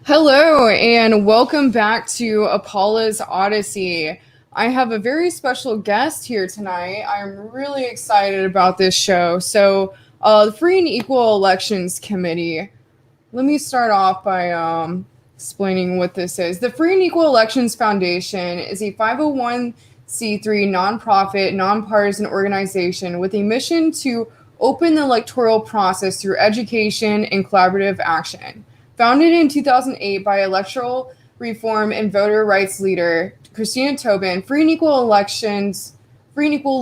Hello, and welcome back to Apolla's Odyssey. I have a very special guest here tonight. I'm really excited about this show. The Free and Equal Elections Committee. Let me start off by explaining what this is. The Free and Equal Elections Foundation is a 501c3 nonprofit, nonpartisan organization with a mission to open the electoral process through education and collaborative action. Founded in 2008 by electoral reform and voter rights leader Christina Tobin, Free and Equal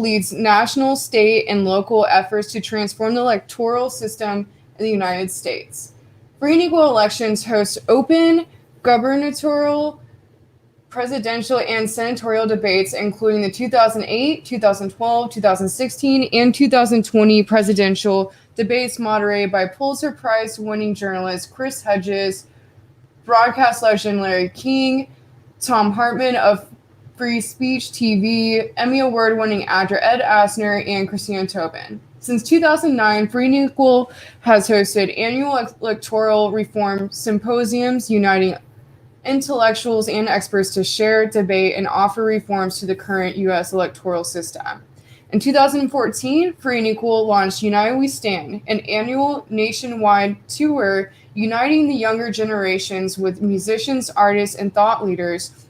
leads national, state, and local efforts to transform the electoral system in the United States. Free and Equal Elections hosts open gubernatorial, presidential, and senatorial debates, including the 2008, 2012, 2016, and 2020 presidential debates moderated by Pulitzer Prize-winning journalist Chris Hedges, broadcast legend Larry King, Thom Hartmann of Free Speech TV, Emmy Award-winning actor Ed Asner, and Christina Tobin. Since 2009, Free and Equal has hosted annual electoral reform symposiums uniting intellectuals and experts to share, debate, and offer reforms to the current U.S. electoral system. In 2014, Free and Equal launched United We Stand, an annual nationwide tour uniting the younger generations with musicians, artists, and thought leaders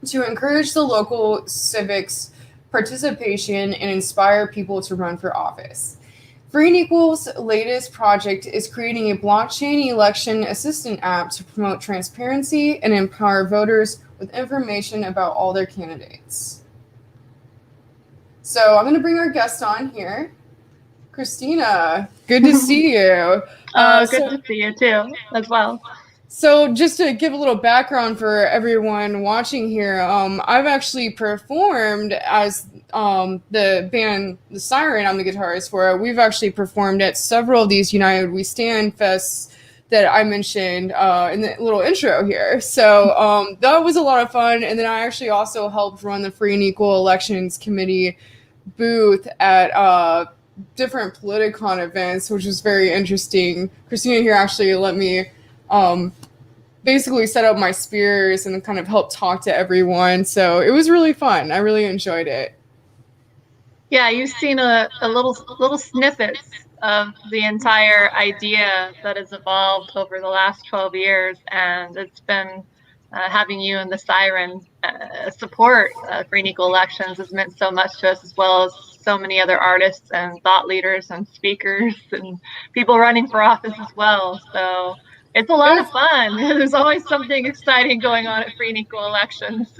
to encourage the local civics participation and inspire people to run for office. Free and Equal's latest project is creating a blockchain election assistant app to promote transparency and empower voters with information about all their candidates. So I'm going to bring our guest on here. Christina, good to see you. Good to see you too, as well. So just to give a little background for everyone watching here, I've actually performed as the band The Siren. I'm the guitarist for it. We've actually performed at several of these United We Stand fests that I mentioned in the little intro here. So that was a lot of fun. And then I actually also helped run the Free and Equal Elections Committee booth at different Politicon events, which was very interesting. Christina here actually let me basically set up my spears and kind of help talk to everyone. So it was really fun. I really enjoyed it. Yeah, you've seen a little snippets of the entire idea that has evolved over the last 12 years, and it's been having you and the Siren support Free and Equal Elections has meant so much to us, as well as so many other artists and thought leaders and speakers and people running for office as well. So it's a lot of fun. There's always something exciting going on at Free and Equal Elections.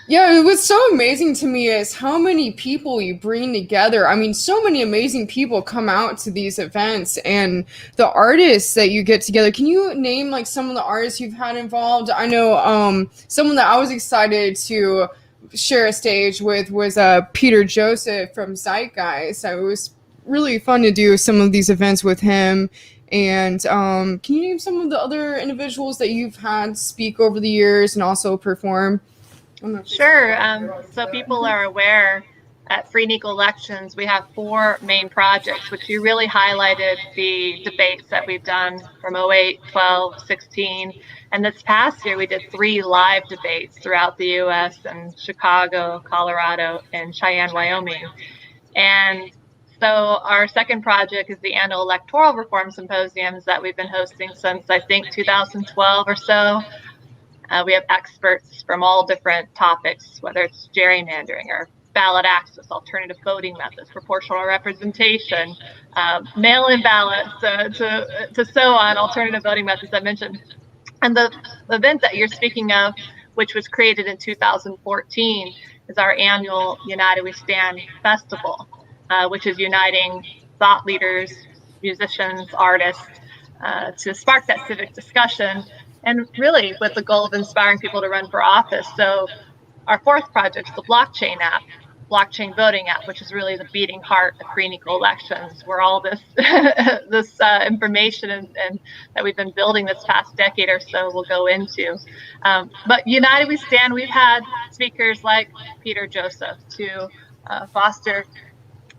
Yeah, what's so amazing to me is how many people you bring together. I mean, so many amazing people come out to these events, and the artists that you get together. Can you name like some of the artists you've had involved? I know someone that I was excited to share a stage with was Peter Joseph from Zeitgeist. So it was really fun to do some of these events with him. And can you name some of the other individuals that you've had speak over the years and also perform? Sure. So people are aware at Free and Equal Elections, we have 4 main projects, which you really highlighted the debates that we've done from 08, 12, 16. And this past year, we did 3 live debates throughout the U.S. and Chicago, Colorado, and Cheyenne, Wyoming. And so our second project is the annual electoral reform symposiums that we've been hosting since, I think, 2012 or so. We have experts from all different topics, whether it's gerrymandering or ballot access, alternative voting methods, proportional representation, mail-in ballots, to so on, alternative voting methods I mentioned. And the event that you're speaking of, which was created in 2014, is our annual United We Stand Festival, which is uniting thought leaders, musicians, artists, to spark that civic discussion, and really with the goal of inspiring people to run for office. So our 4th project is the blockchain app. blockchain voting app, which is really the beating heart of free and equal elections, where all this this information and that we've been building this past decade or so will go into. But United We Stand, we've had speakers like Peter Joseph to foster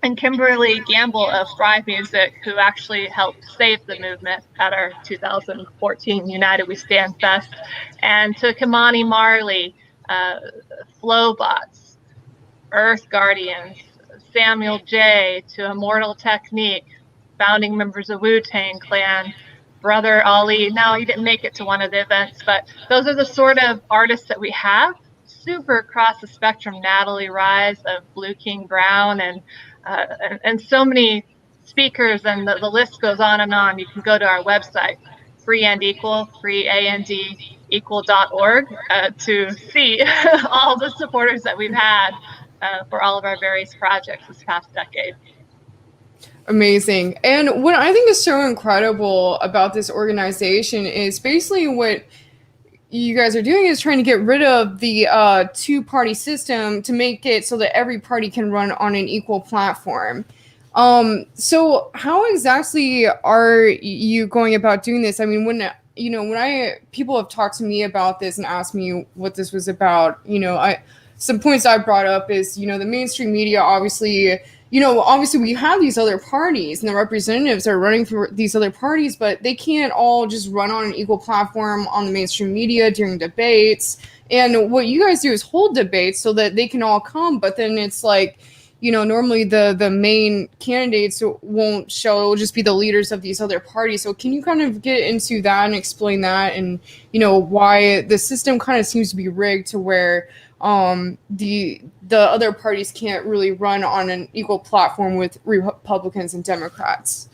and Kimberly Gamble of Thrive Music, who actually helped save the movement at our 2014 United We Stand Fest, and to Kimani Marley, Flowbots, Earth Guardians, Samuel J., to Immortal Technique, founding members of Wu-Tang Clan, Brother Ali. Now, he didn't make it to one of the events, but those are the sort of artists that we have. Super across the spectrum, Natalie Rise of Blue King Brown, and so many speakers, and the list goes on and on. You can go to our website, freeandequal.org, to see all the supporters that we've had for all of our various projects this past decade. Amazing. And what I think is so incredible about this organization is basically what you guys are doing is trying to get rid of the two-party system to make it so that every party can run on an equal platform. So how exactly are you going about doing this? I mean, when people have talked to me about this and asked me what this was about, some points I brought up is, the mainstream media, obviously we have these other parties and the representatives are running for these other parties, but they can't all just run on an equal platform on the mainstream media during debates. And what you guys do is hold debates so that they can all come, but then it's like, normally the main candidates won't show, it will just be the leaders of these other parties. So can you kind of get into that and explain that and, why the system kind of seems to be rigged to where the other parties can't really run on an equal platform with Republicans and Democrats?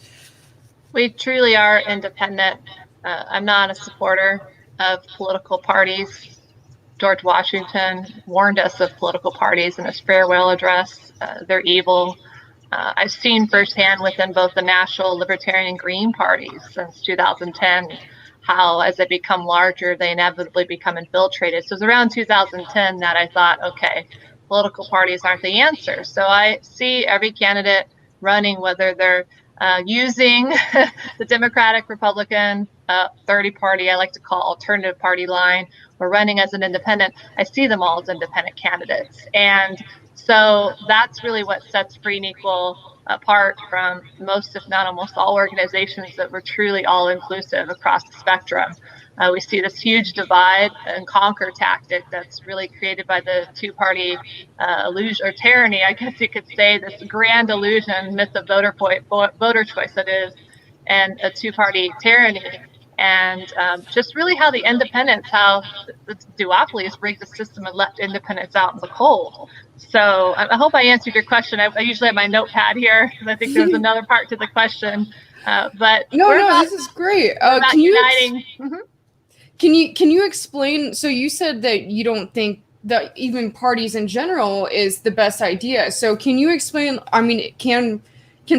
We truly are independent. I'm not a supporter of political parties. George Washington warned us of political parties in his farewell address. They're evil. I've seen firsthand within both the National Libertarian and Green parties since 2010 how, as they become larger, they inevitably become infiltrated. So it was around 2010 that I thought, okay, political parties aren't the answer. So I see every candidate running, whether they're using the Democratic, Republican, 30 party, I like to call alternative party line, or running as an independent. I see them all as independent candidates. And so that's really what sets Free and Equal apart from most, if not almost all, organizations that were truly all inclusive across the spectrum. We see this huge divide and conquer tactic that's really created by the two-party illusion or tyranny, I guess you could say, this grand illusion, myth of voter choice that is, and a two-party tyranny. And just really how the independents, how the duopoly has rigged the system and left independents out in the cold. So I hope I answered your question. I usually have my notepad here because I think there's another part to the question. But this is great. Can you explain? So you said that you don't think that even parties in general is the best idea. So can you explain? I mean, can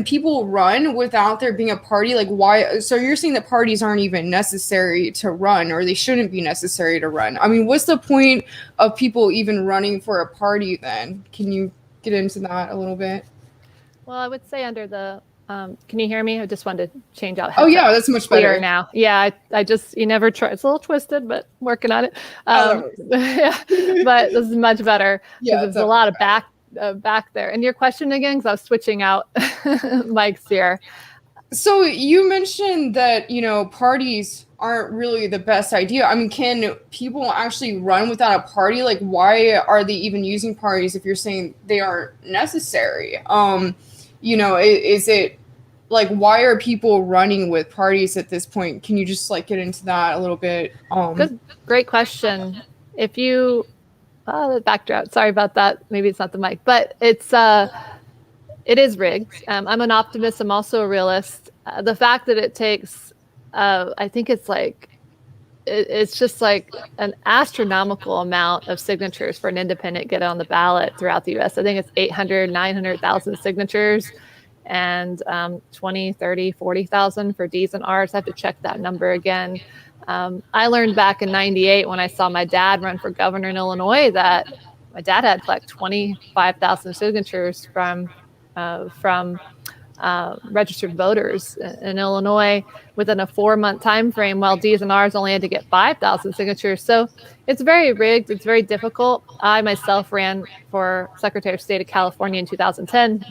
people run without there being a party? Like, why? So you're saying that parties aren't even necessary to run, or they shouldn't be necessary to run. I mean, what's the point of people even running for a party then? Can you get into that a little bit? Well, I would say under the, can you hear me? I just wanted to change out. Oh yeah, that's much better now. Yeah, I just, you never try. It's a little twisted, but working on it. Yeah, but this is much better because there's a lot of back there. And your question again, because I was switching out mics here. So you mentioned that, parties aren't really the best idea. I mean, can people actually run without a party? Like, why are they even using parties if you're saying they aren't necessary? Is it like, why are people running with parties at this point? Can you just get into that a little bit? Great question. If you the backdrop. Sorry about that. Maybe it's not the mic, but it is rigged. I'm an optimist. I'm also a realist. The fact that it takes, I think it's just like an astronomical amount of signatures for an independent get on the ballot throughout the U.S. I think it's 800, 900,000 signatures and 20, 30, 40,000 for D's and R's. I have to check that number again. I learned back in 98 when I saw my dad run for governor in Illinois that my dad had to collect 25,000 signatures from registered voters in Illinois within a 4-month time frame, while D's and R's only had to get 5,000 signatures. So it's very rigged. It's very difficult. I myself ran for Secretary of State of California in 2010.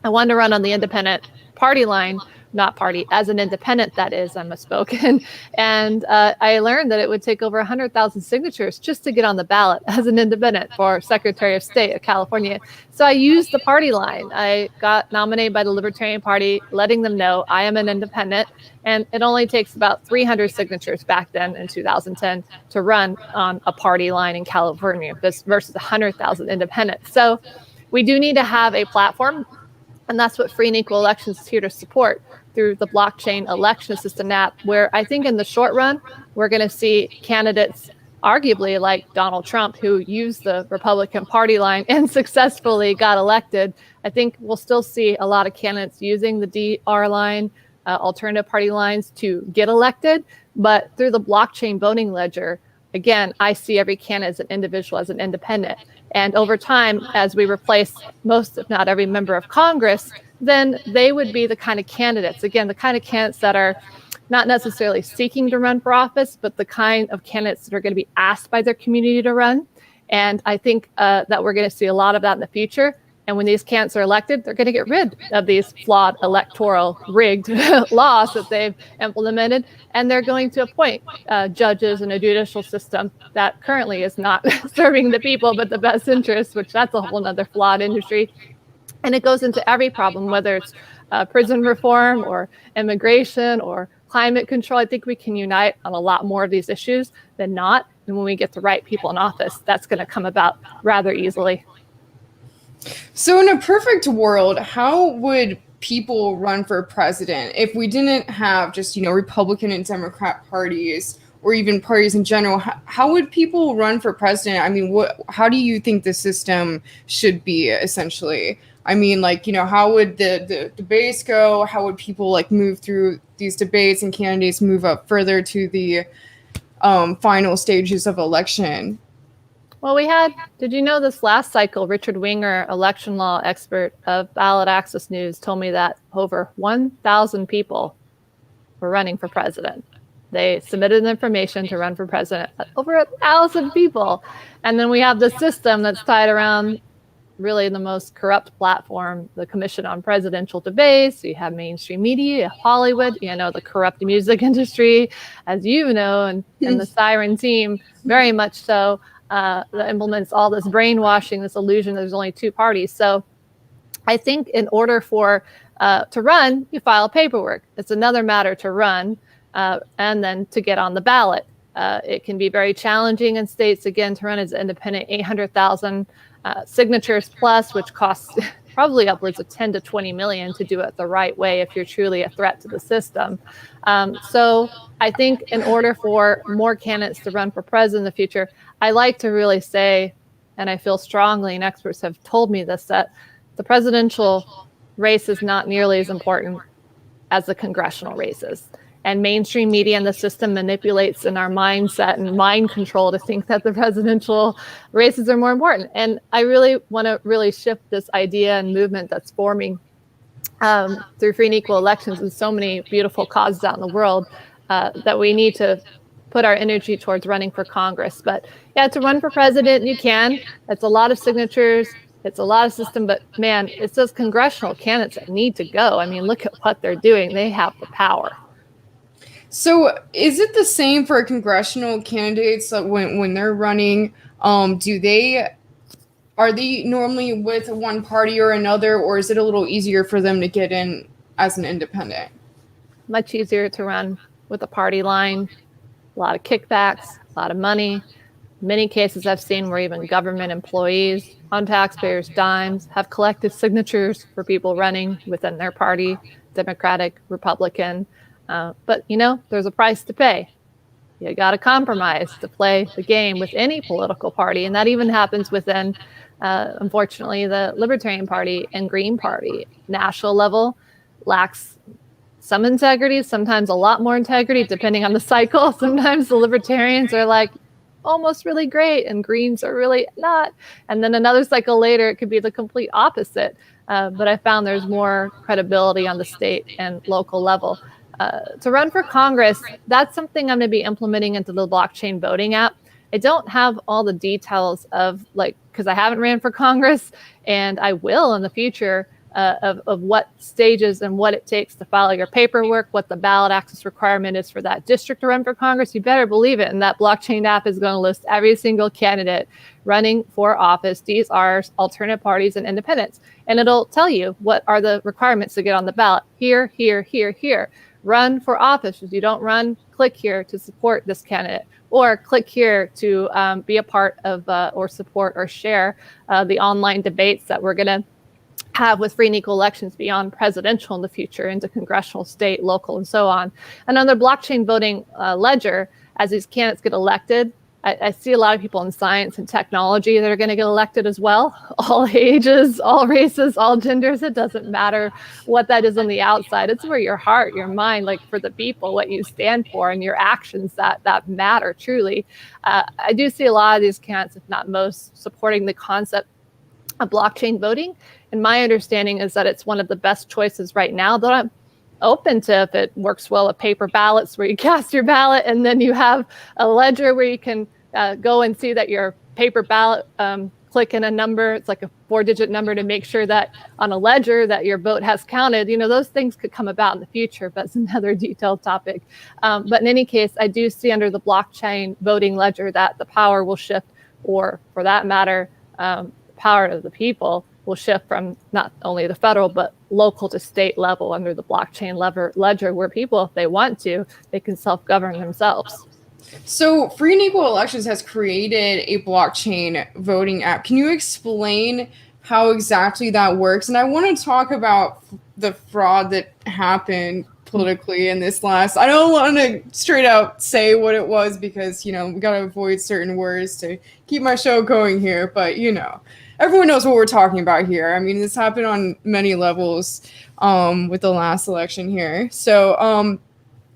I wanted to run on the independent party line, not party, as an independent, that is, I'm misspoken. And I learned that it would take over 100,000 signatures just to get on the ballot as an independent for Secretary of State of California. So I used the party line. I got nominated by the Libertarian Party, letting them know I am an independent. And it only takes about 300 signatures back then in 2010 to run on a party line in California versus 100,000 independents. So we do need to have a platform. And that's what Free and Equal Elections is here to support through the blockchain election assistant app, where I think in the short run, we're going to see candidates, arguably like Donald Trump, who used the Republican Party line and successfully got elected. I think we'll still see a lot of candidates using the DR line, alternative party lines to get elected. But through the blockchain voting ledger, again, I see every candidate as an individual, as an independent. And over time, as we replace most, if not every member of Congress, then they would be the kind of candidates, again, the kind of candidates that are not necessarily seeking to run for office, but the kind of candidates that are going to be asked by their community to run. And I think that we're going to see a lot of that in the future. And when these candidates are elected, they're going to get rid of these flawed electoral rigged laws that they've implemented. And they're going to appoint judges and a judicial system that currently is not serving the people, but the best interests, which that's a whole nother flawed industry. And it goes into every problem, whether it's prison reform or immigration or climate control. I think we can unite on a lot more of these issues than not. And when we get the right people in office, that's going to come about rather easily. So in a perfect world, how would people run for president if we didn't have just, Republican and Democrat parties, or even parties in general? How would people run for president? I mean, how do you think the system should be, essentially? I mean, how would the debates go? How would people move through these debates and candidates move up further to the final stages of election? Well, did you know this last cycle, Richard Winger, election law expert of Ballot Access News, told me that over 1,000 people were running for president. They submitted information to run for president, over 1,000 people. And then we have the system that's tied around really the most corrupt platform, the Commission on Presidential Debates. You have mainstream media, Hollywood, the corrupt music industry, as you know, and the Siren team, very much so. That implements all this brainwashing, this illusion there's only two parties. So I think in order to run, you file paperwork. It's another matter to run and then to get on the ballot. It can be very challenging in states, again, to run as an independent, 800,000 signatures plus, which costs probably upwards of 10 to 20 million to do it the right way if you're truly a threat to the system. So I think in order for more candidates to run for president in the future, I like to really say, and I feel strongly, and experts have told me this, that the presidential race is not nearly as important as the congressional races. And mainstream media and the system manipulates in our mindset and mind control to think that the presidential races are more important. And I really want to really shift this idea and movement that's forming through free and equal elections and so many beautiful causes out in the world that we need to put our energy towards running for Congress. But yeah, to run for president, you can. It's a lot of signatures. It's a lot of system, but man, it's those congressional candidates that need to go. I mean, look at what they're doing. They have the power. So is it the same for congressional candidates when they're running? Are they normally with one party or another, or is it a little easier for them to get in as an independent? Much easier to run with a party line, a lot of kickbacks, a lot of money. Many cases I've seen where even government employees on taxpayers' dimes have collected signatures for people running within their party, Democratic, Republican. But, there's a price to pay. You got to compromise to play the game with any political party. And that even happens within, unfortunately, the Libertarian Party and Green Party. National level lacks some integrity, sometimes a lot more integrity, depending on the cycle. Sometimes the Libertarians are like, almost really great and greens are really not. And then another cycle later, it could be the complete opposite. But I found there's more credibility on the state and local level. To run for Congress, that's something I'm going to be implementing into the blockchain voting app. I don't have all the details of because I haven't ran for Congress, and I will in the future, of what stages and what it takes to file your paperwork, what the ballot access requirement is for that district to run for Congress. You better believe it. And that blockchain app is going to list every single candidate running for office. These are alternate parties and independents. And it'll tell you what are the requirements to get on the ballot. Here, here, here, here. Run for office. If you don't run, click here to support this candidate, or click here to be a part of or support or share the online debates that we're going to have with free and equal elections beyond presidential in the future into congressional, state, local, and so on. And on the blockchain voting ledger, as these candidates get elected, I see a lot of people in science and technology that are going to get elected as well. All ages, all races, all genders. It doesn't matter what that is on the outside. It's where your heart, your mind, like for the people, what you stand for and your actions that matter truly. I do see a lot of these candidates, if not most, supporting the concept of blockchain voting. And my understanding is that it's one of the best choices right now, that I'm open to if it works well with paper ballots where you cast your ballot and then you have a ledger where you can go and see that your paper ballot, click in a number. It's like a 4-digit number to make sure that on a ledger that your vote has counted. Those things could come about in the future, but it's another detailed topic. But in any case, I do see under the blockchain voting ledger that the power will shift, or for that matter, power of the people will shift from not only the federal, but local to state level under the blockchain ledger, where people, if they want to, they can self-govern themselves. So Free and Equal Elections has created a blockchain voting app. Can you explain how exactly that works? And I want to talk about the fraud that happened politically in this last, I don't want to straight out say what it was because, we got to avoid certain words to keep my show going here, but everyone knows what we're talking about here. I mean, this happened on many levels with the last election here. So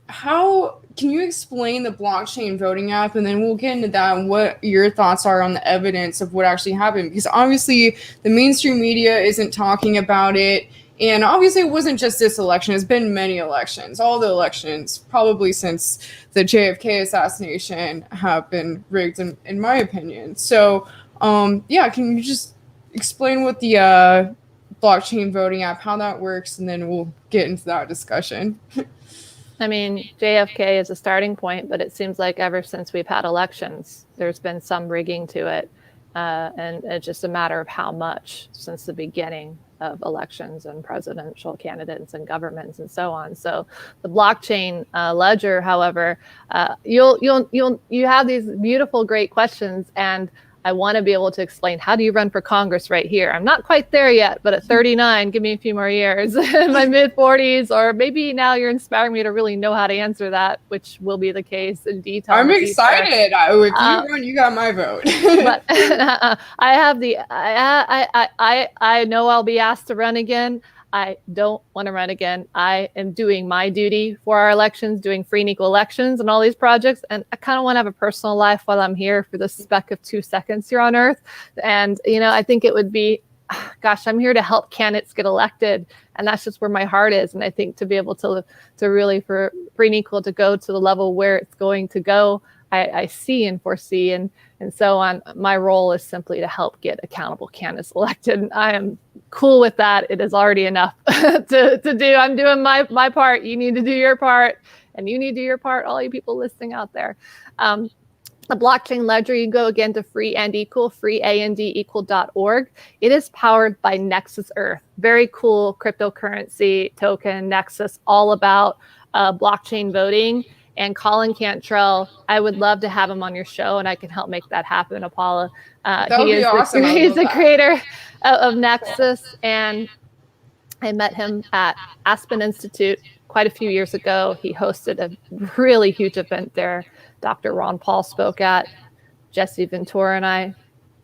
how can you explain the blockchain voting app? And then we'll get into that and what your thoughts are on the evidence of what actually happened. Because obviously the mainstream media isn't talking about it. And obviously it wasn't just this election. It's been many elections. All the elections, probably since the JFK assassination, have been rigged, in my opinion. So can you just explain what the blockchain voting app, how that works, and then we'll get into that discussion. I mean, JFK is a starting point, but it seems like ever since we've had elections, there's been some rigging to it. And it's just a matter of how much since the beginning of elections and presidential candidates and governments and so on. So the blockchain ledger, however, you have these beautiful, great questions, and I want to be able to explain, how do you run for Congress right here? I'm not quite there yet, but at 39, give me a few more years, in my mid 40s, or maybe now you're inspiring me to really know how to answer that, which will be the case in detail. I'm excited. If you run, you got my vote. But I know I'll be asked to run again. I don't want to run again. I am doing my duty for our elections, doing free and equal elections and all these projects. And I kind of want to have a personal life while I'm here for the speck of 2 seconds here on Earth. And, I think it would be, I'm here to help candidates get elected. And that's just where my heart is. And I think to be able to really, for free and equal to go to the level where it's going to go, I see and foresee and so on. My role is simply to help get accountable candidates elected. And I am cool with that. It is already enough to do. I'm doing my part. You need to do your part, and you need to do your part, all you people listening out there. The blockchain ledger, you go again to freeandequal.org. It is powered by Nexus Earth. Very cool cryptocurrency token, Nexus, all about blockchain voting. And Colin Cantrell, I would love to have him on your show, and I can help make that happen, Apolla. That would be awesome. He's the creator of Nexus, and I met him at Aspen Institute quite a few years ago. He hosted a really huge event there. Dr. Ron Paul spoke at. Jesse Ventura and I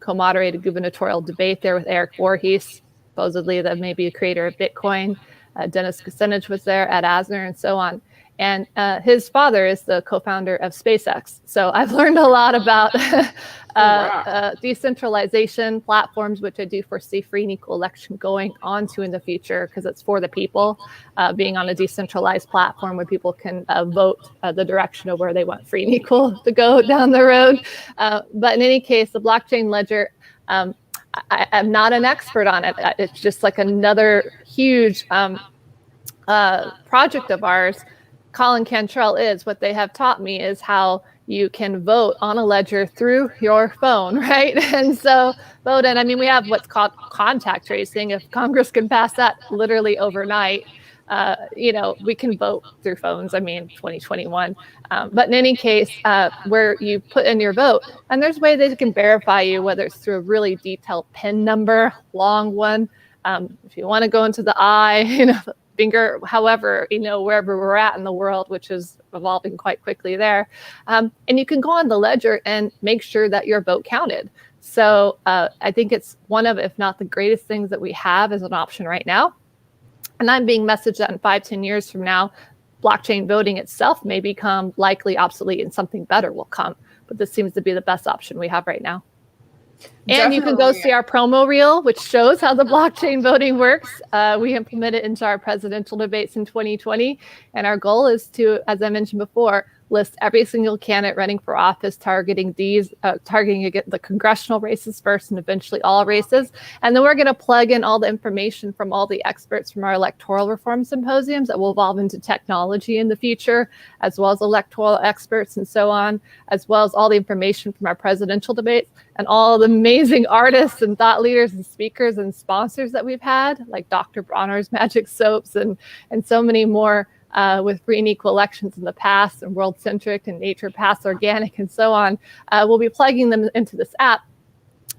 co-moderated gubernatorial debate there with Eric Voorhees, supposedly the maybe a creator of Bitcoin. Dennis Kucinich was there at Asner and so on. And his father is the co-founder of SpaceX. So I've learned a lot about decentralization platforms, which I do foresee free and equal election going on to in the future, because it's for the people, being on a decentralized platform where people can vote the direction of where they want free and equal to go down the road. But in any case, the blockchain ledger, I'm not an expert on it. It's just like another huge project of ours. Colin Cantrell is. What they have taught me is how you can vote on a ledger through your phone, right? And so vote in. I mean, we have what's called contact tracing. If Congress can pass that literally overnight, we can vote through phones. I mean, 2021. But in any case, where you put in your vote, and there's ways they can verify you, whether it's through a really detailed PIN number, long one. If you want to go into the eye, finger, however, wherever we're at in the world, which is evolving quite quickly there. And you can go on the ledger and make sure that your vote counted. So I think it's one of, if not the greatest things that we have as an option right now. And I'm being messaged that in 5-10 years from now, blockchain voting itself may become likely obsolete and something better will come. But this seems to be the best option we have right now. And you can go see our promo reel, which shows how the blockchain voting works. We implemented into our presidential debates in 2020. And our goal is to, as I mentioned before, list every single candidate running for office, targeting the congressional races first and eventually all races. And then we're going to plug in all the information from all the experts from our electoral reform symposiums that will evolve into technology in the future, as well as electoral experts and so on, as well as all the information from our presidential debates and all the amazing artists and thought leaders and speakers and sponsors that we've had, like Dr. Bronner's Magic Soaps and so many more. With free and equal elections in the past and world-centric and nature past organic and so on, we'll be plugging them into this app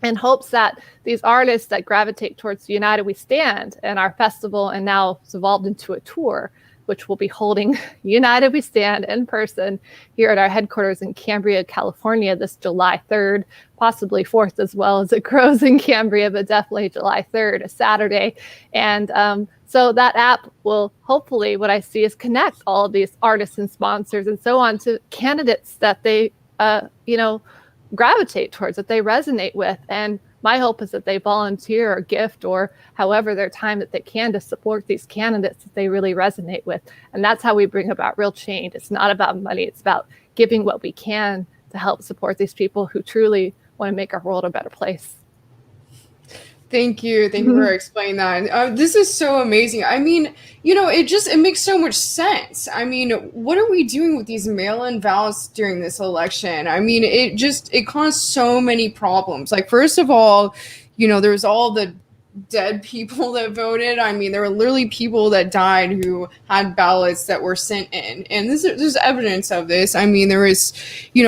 in hopes that these artists that gravitate towards United We Stand and our festival, and now it's evolved into a tour, which will be holding United We Stand in person here at our headquarters in Cambria, California, this July 3rd, possibly 4th as well as it grows in Cambria, but definitely July 3rd, a Saturday. And so that app will hopefully, what I see is connect all of these artists and sponsors and so on to candidates that they, gravitate towards, that they resonate with. And my hope is that they volunteer or gift or however their time that they can to support these candidates that they really resonate with. And that's how we bring about real change. It's not about money. It's about giving what we can to help support these people who truly want to make our world a better place. Thank you. Thank you for explaining that. This is so amazing. I mean, it makes so much sense. I mean, what are we doing with these mail-in ballots during this election? I mean, it caused so many problems. Like, first of all, there's all the dead people that voted. I mean, there were literally people that died who had ballots that were sent in. And there's evidence of this. I mean, there was,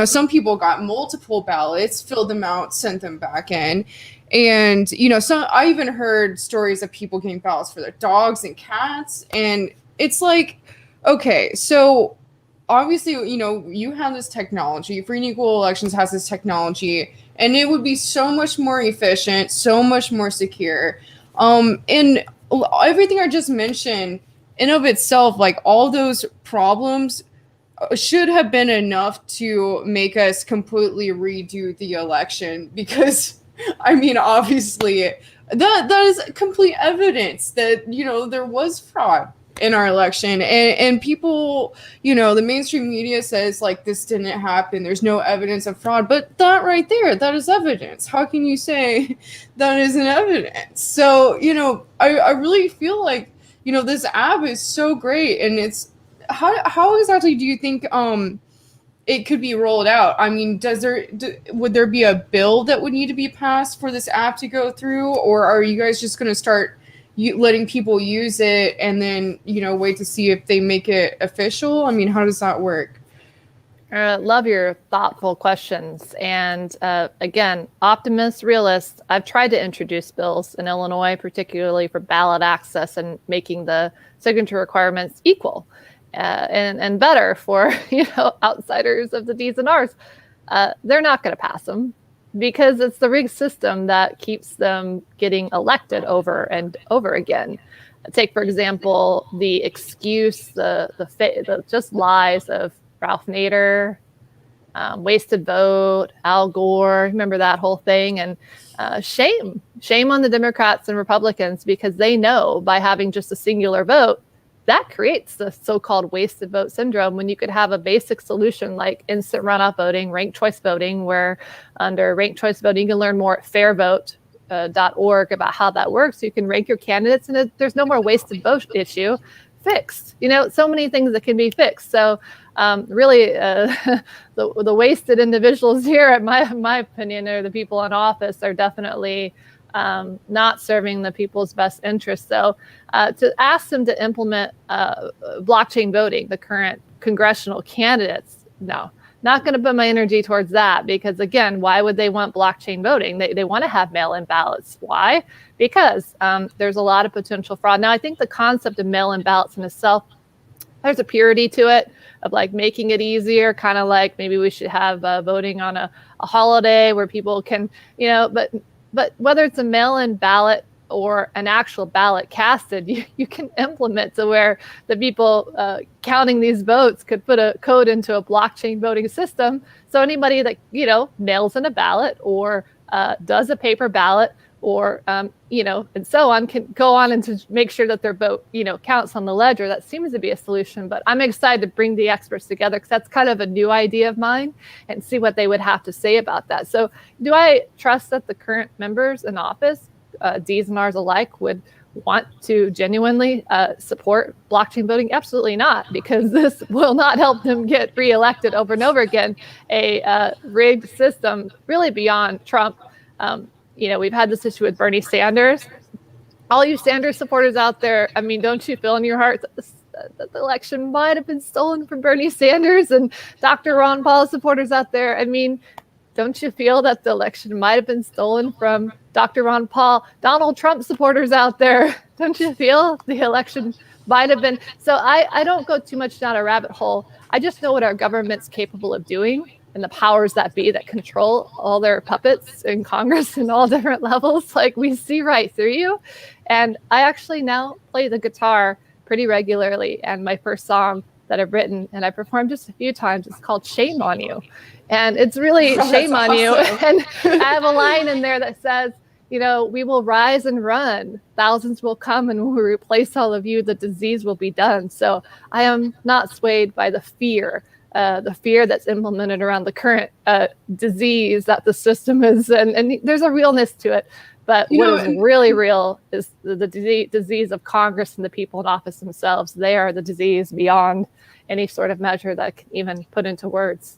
some people got multiple ballots, filled them out, sent them back in. And, I even heard stories of people getting ballots for their dogs and cats. And it's like, okay, so obviously, you have this technology. Free and Equal Elections has this technology, and it would be so much more efficient, so much more secure. And everything I just mentioned in of itself, like all those problems should have been enough to make us completely redo the election, because I mean, obviously, that is complete evidence that, there was fraud in our election. And people, the mainstream media says, like, this didn't happen. There's no evidence of fraud. But that right there, that is evidence. How can you say that isn't evidence? So, I really feel like, this app is so great. And it's, how exactly do you think it could be rolled out? I mean, would there be a bill that would need to be passed for this app to go through, or are you guys just going to start letting people use it and then wait to see if they make it official? I mean, how does that work? Love your thoughtful questions. And again, optimist, realist, I've tried to introduce bills in Illinois, particularly for ballot access and making the signature requirements equal. And better for outsiders of the D's and R's. They're not going to pass them. because it's the rigged system that keeps them getting elected over and over again. Take, for example, the excuse, the just lies of Ralph Nader, wasted vote, Al Gore, remember that whole thing? And shame on the Democrats and Republicans, because they know by having just a singular vote, that creates the so-called wasted vote syndrome, when you could have a basic solution like instant runoff voting, ranked choice voting, where under ranked choice voting, you can learn more at fairvote.org about how that works. You can rank your candidates, and there's no more wasted vote issue. Fixed. So many things that can be fixed. So really, the wasted individuals here, in my opinion, are the people in office, are definitely not serving the people's best interests. So to ask them to implement blockchain voting, the current congressional candidates, no, not going to put my energy towards that, because again, why would they want blockchain voting? They want to have mail-in ballots. Why? Because there's a lot of potential fraud. Now, I think the concept of mail-in ballots in itself, there's a purity to it, of like making it easier, kind of like maybe we should have voting on a holiday where people can, but whether it's a mail-in ballot or an actual ballot casted, you can implement to where the people counting these votes could put a code into a blockchain voting system. So anybody that, mails in a ballot or does a paper ballot or, and so on, can go on and to make sure that their vote, counts on the ledger. That seems to be a solution, but I'm excited to bring the experts together, because that's kind of a new idea of mine, and see what they would have to say about that. So do I trust that the current members in office, D's and R's alike, would want to genuinely support blockchain voting? Absolutely not, because this will not help them get reelected over and over again. A rigged system, really beyond Trump. We've had this issue with Bernie Sanders. All you Sanders supporters out there, I mean, don't you feel in your heart that the election might have been stolen from Bernie Sanders? And Dr. Ron Paul supporters out there, I mean, don't you feel that the election might have been stolen from Dr. Ron Paul? Donald Trump supporters out there, don't you feel the election might have been? So I don't go too much down a rabbit hole. I just know what our government's capable of doing, and the powers that be that control all their puppets in Congress and all different levels. Like, we see right through you. And I actually now play the guitar pretty regularly. And my first song that I've written and I performed just a few times is called Shame on You. And it's really shame on you. And I have a line in there that says, we will rise and run. Thousands will come, and when we replace all of you, the disease will be done. So I am not swayed by the fear that's implemented around the current disease that the system is. And there's a realness to it. But what is really real is the disease of Congress and the people in office themselves. They are the disease beyond any sort of measure that I can even put into words.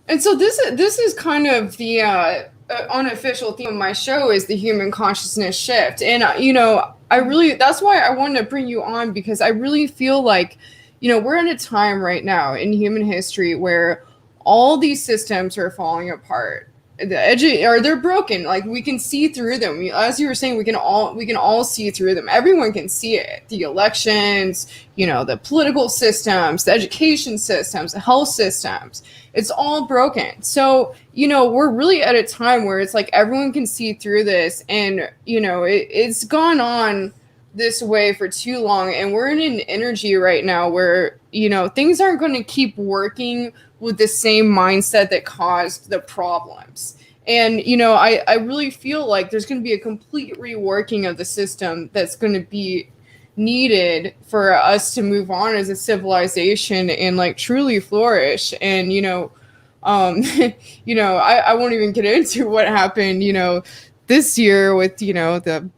And so this is kind of the unofficial theme of my show, is the human consciousness shift. And, that's why I wanted to bring you on, because I really feel like, we're in a time right now in human history where all these systems are falling apart. They're broken. Like, we can see through them. As you were saying, we can all see through them. Everyone can see it. The elections, the political systems, the education systems, the health systems. It's all broken. So, we're really at a time where it's like everyone can see through this, and, it's gone on this way for too long, and we're in an energy right now where, things aren't going to keep working with the same mindset that caused the problems. And, I really feel like there's going to be a complete reworking of the system that's going to be needed for us to move on as a civilization and like truly flourish. And, I won't even get into what happened, this year with, the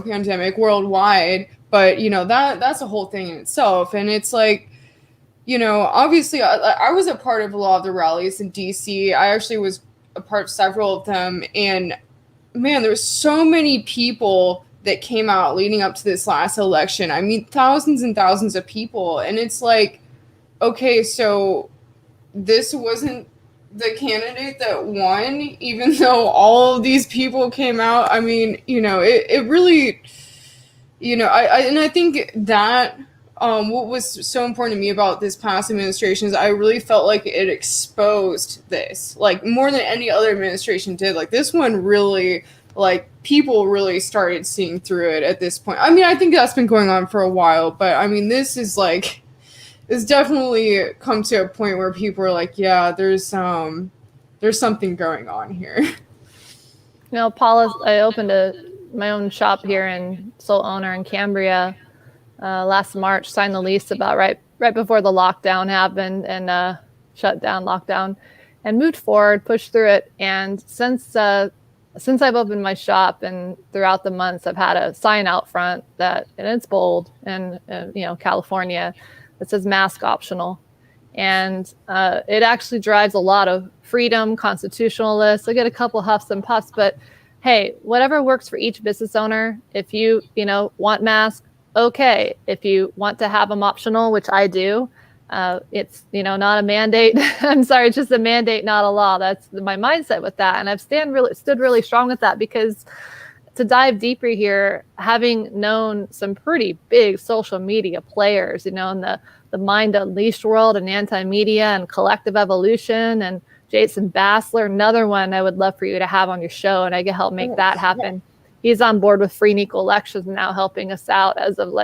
pandemic worldwide, but that's a whole thing in itself. And it's like, obviously I was a part of a lot of the rallies in DC. I actually was a part of several of them, and man, there was so many people that came out leading up to this last election. I mean, thousands and thousands of people. And it's like, okay, so this wasn't the candidate that won, even though all of these people came out. I mean, it really, I think that what was so important to me about this past administration is I really felt like it exposed this, like more than any other administration did. Like this one really, like people really started seeing through it at this point. I mean, I think that's been going on for a while, but I mean, this is like, it's definitely come to a point where people are like, yeah, there's something going on here. Paula, I opened my own shop here and sole owner in Cambria last March, signed the lease about right before the lockdown happened and shut down lockdown, and moved forward, pushed through it. And since I've opened my shop and throughout the months, I've had a sign out front and it's bold and California that says mask optional. And it actually drives a lot of freedom, constitutionalists. I get a couple huffs and puffs, but hey, whatever works for each business owner. If you want masks, okay. If you want to have them optional, which I do, it's not a mandate. I'm sorry, it's just a mandate, not a law. That's my mindset with that, and I've stood really strong with that, because to dive deeper here, having known some pretty big social media players, in the Mind Unleashed world and anti-media and collective evolution, and Jason Bassler, another one I would love for you to have on your show, and I can help make that happen. He's on board with free and equal elections now, helping us out as of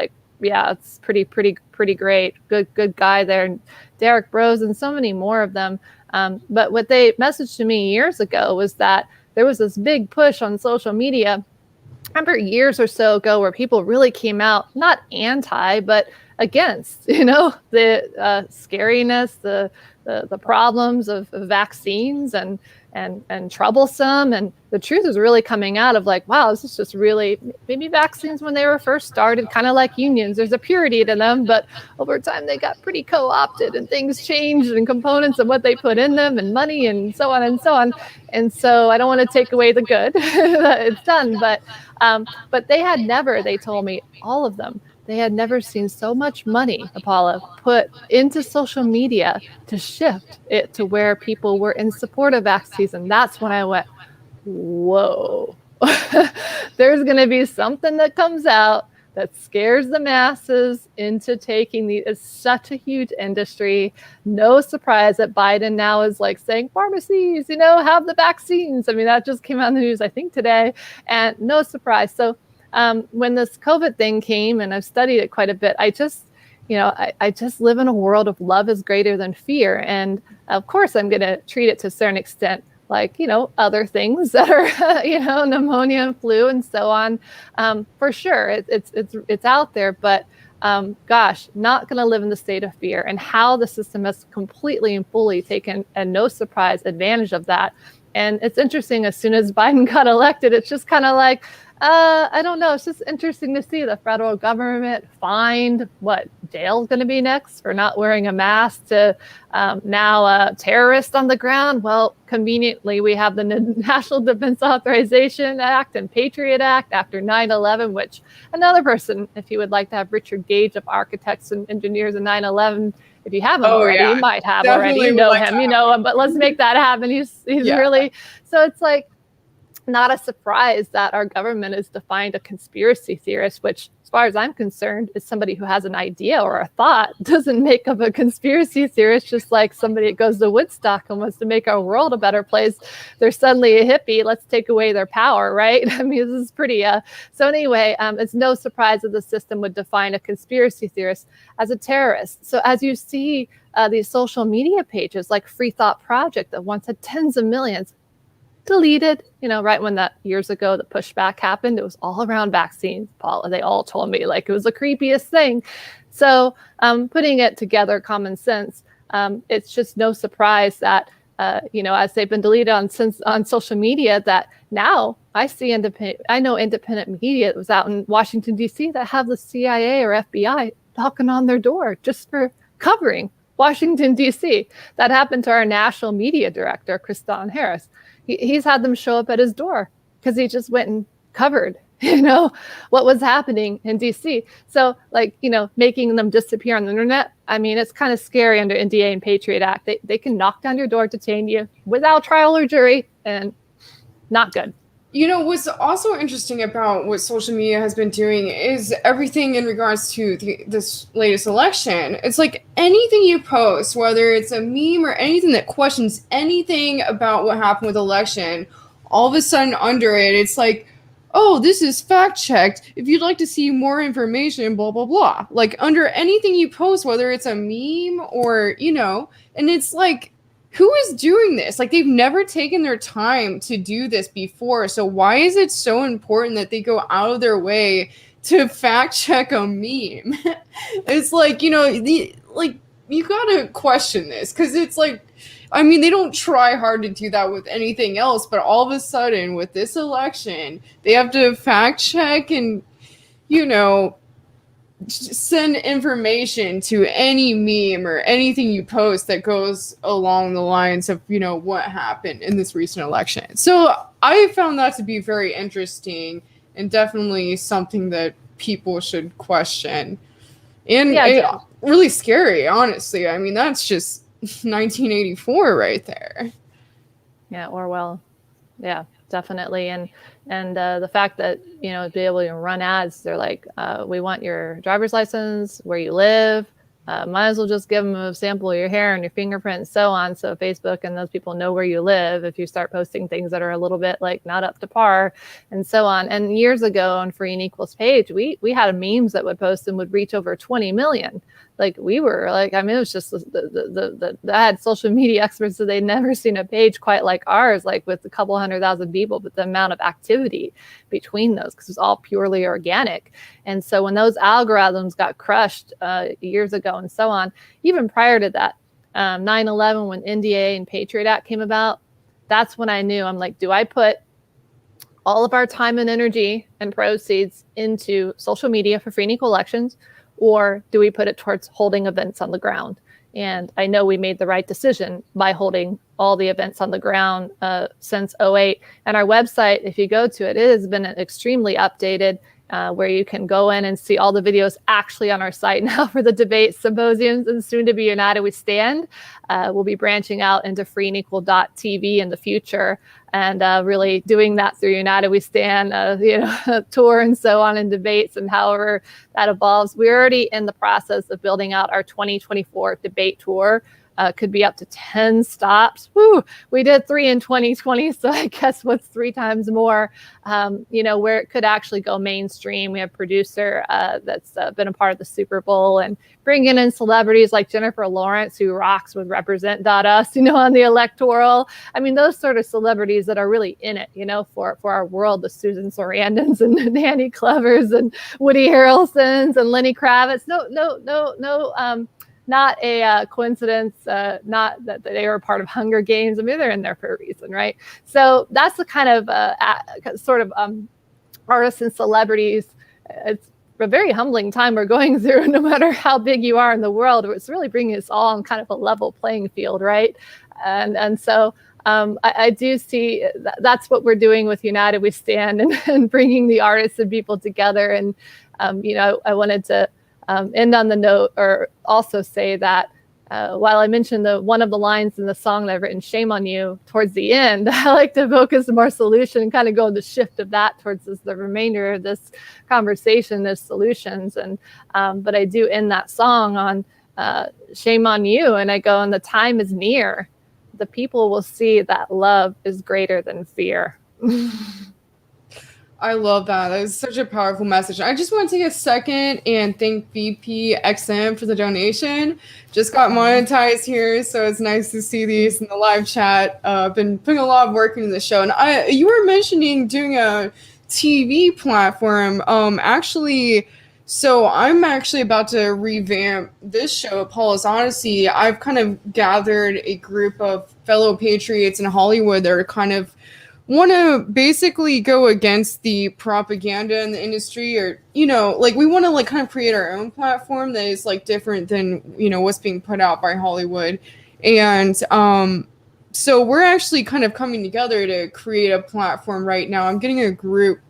it's pretty great. Good guy there. And Derek Bros and so many more of them. But what they messaged to me years ago was that there was this big push on social media. I remember years or so ago where people really came out, not anti, but against, the scariness, the problems of vaccines and troublesome. And the truth is really coming out of wow, this is just really, maybe vaccines when they were first started, kind of like unions, there's a purity to them, but over time they got pretty co-opted and things changed and components of what they put in them and money and so on and so on. And so I don't want to take away the good it's done, but they told me, all of them, they had never seen so much money, Apolla, put into social media to shift it to where people were in support of vaccines. And that's when I went, whoa, there's going to be something that comes out that scares the masses into taking it's such a huge industry. No surprise that Biden now is saying pharmacies, have the vaccines. I mean, that just came out in the news, I think today, and no surprise. So when this COVID thing came, and I've studied it quite a bit, I just live in a world of love is greater than fear. And of course, I'm going to treat it to a certain extent like, other things that are, pneumonia and flu and so on. For sure, it's out there, but gosh, not going to live in the state of fear, and how the system has completely and fully taken, and no surprise, advantage of that. And it's interesting, as soon as Biden got elected, it's just kind of I don't know. It's just interesting to see the federal government find what jail's going to be next for not wearing a mask, to now a terrorist on the ground. Well, conveniently, we have the National Defense Authorization Act and Patriot Act after 9/11, which another person, if you would like to have Richard Gage of Architects and Engineers in 9/11, if you haven't already, you might have definitely already. You know him, but let's make that happen. He's really, so it's not a surprise that our government is defined a conspiracy theorist, which, as far as I'm concerned, is somebody who has an idea or a thought. Doesn't make up a conspiracy theorist, just like somebody that goes to Woodstock and wants to make our world a better place. They're suddenly a hippie. Let's take away their power, right? I mean, this is pretty. So anyway, it's no surprise that the system would define a conspiracy theorist as a terrorist. So as you see these social media pages like Free Thought Project that once had tens of millions, deleted, right when that years ago, the pushback happened, it was all around vaccines, Paula. They all told me it was the creepiest thing. So putting it together, common sense, it's just no surprise that, as they've been deleted on social media, that now I know independent media that was out in Washington, D.C. that have the CIA or FBI knocking on their door just for covering Washington, D.C. That happened to our national media director, Christina Harris. He's had them show up at his door because he just went and covered, what was happening in DC. So making them disappear on the internet. I mean, it's kind of scary under NDA and Patriot Act. They can knock down your door, detain you without trial or jury, and not good. What's also interesting about what social media has been doing is everything in regards to this latest election. It's like anything you post, whether it's a meme or anything that questions anything about what happened with the election, all of a sudden under it, it's like, oh, this is fact checked. If you'd like to see more information, blah, blah, blah. Like under anything you post, whether it's a meme or, and it's like, who is doing this? Like they've never taken their time to do this before. So why is it so important that they go out of their way to fact check a meme? It's like, you gotta question this because it's like, I mean, they don't try hard to do that with anything else, but all of a sudden with this election, they have to fact check and, send information to any meme or anything you post that goes along the lines of, what happened in this recent election. So I found that to be very interesting and definitely something that people should question. And really scary, honestly. I mean, that's just 1984 right there. Yeah, Orwell. Yeah, definitely. And the fact that, to be able to run ads, they're like, we want your driver's license, where you live, might as well just give them a sample of your hair and your fingerprint and so on. So Facebook and those people know where you live if you start posting things that are a little bit like not up to par and so on. And years ago on Free and Equals page, we had memes that would post and would reach over 20 million. Like we were like, I mean, it was just the I had social media experts that they'd never seen a page quite like ours, like with a couple 100,000 people, but the amount of activity between those, because it was all purely organic. And so when those algorithms got crushed years ago and so on, even prior to that, 9/11, when NDA and Patriot Act came about, that's when I knew, I'm like, do I put all of our time and energy and proceeds into social media for free and equal elections, or do we put it towards holding events on the ground? And I know we made the right decision by holding all the events on the ground since 2008. And our website, if you go to it, it has been extremely updated, where you can go in and see all the videos actually on our site now for the debates, symposiums, and soon to be United We Stand. We'll be branching out into freeandequal.tv in the future, and really doing that through United We Stand, tour and so on, and debates, and however that evolves. We're already in the process of building out our 2024 debate tour. Could be up to 10 stops. Woo! We did 3 in 2020, so I guess what's 3 times more, where it could actually go mainstream. We have a producer that's been a part of the Super Bowl, and bringing in celebrities like Jennifer Lawrence, who rocks with Represent.us, on the electoral. I mean, those sort of celebrities that are really in it, for our world, the Susan Sarandons and Danny Clevers and Woody Harrelsons and Lenny Kravitz. No, not a coincidence, not that they were part of Hunger Games. I mean, they're in there for a reason, right? So that's the kind of artists and celebrities. It's a very humbling time we're going through, no matter how big you are in the world. It's really bringing us all on kind of a level playing field, right? And so I do see that's what we're doing with United We Stand, and bringing the artists and people together. And, I wanted to end on the note, or also say that while I mentioned one of the lines in the song that I've written, "Shame on You," towards the end, I like to focus more solution and kind of go the shift of that towards the remainder of this conversation, the solutions. And but I do end that song on "Shame on You," and I go, "And the time is near. The people will see that love is greater than fear." I love that. That is such a powerful message. I just want to take a second and thank VPXM for the donation. Just got monetized here, so it's nice to see these in the live chat. I've been putting a lot of work into the show. And you were mentioning doing a TV platform. So I'm actually about to revamp this show, Apolla's Odyssey. I've kind of gathered a group of fellow patriots in Hollywood that are kind of want to basically go against the propaganda in the industry, or we want to kind of create our own platform that is different than what's being put out by Hollywood. And so we're actually kind of coming together to create a platform right now. I'm getting a group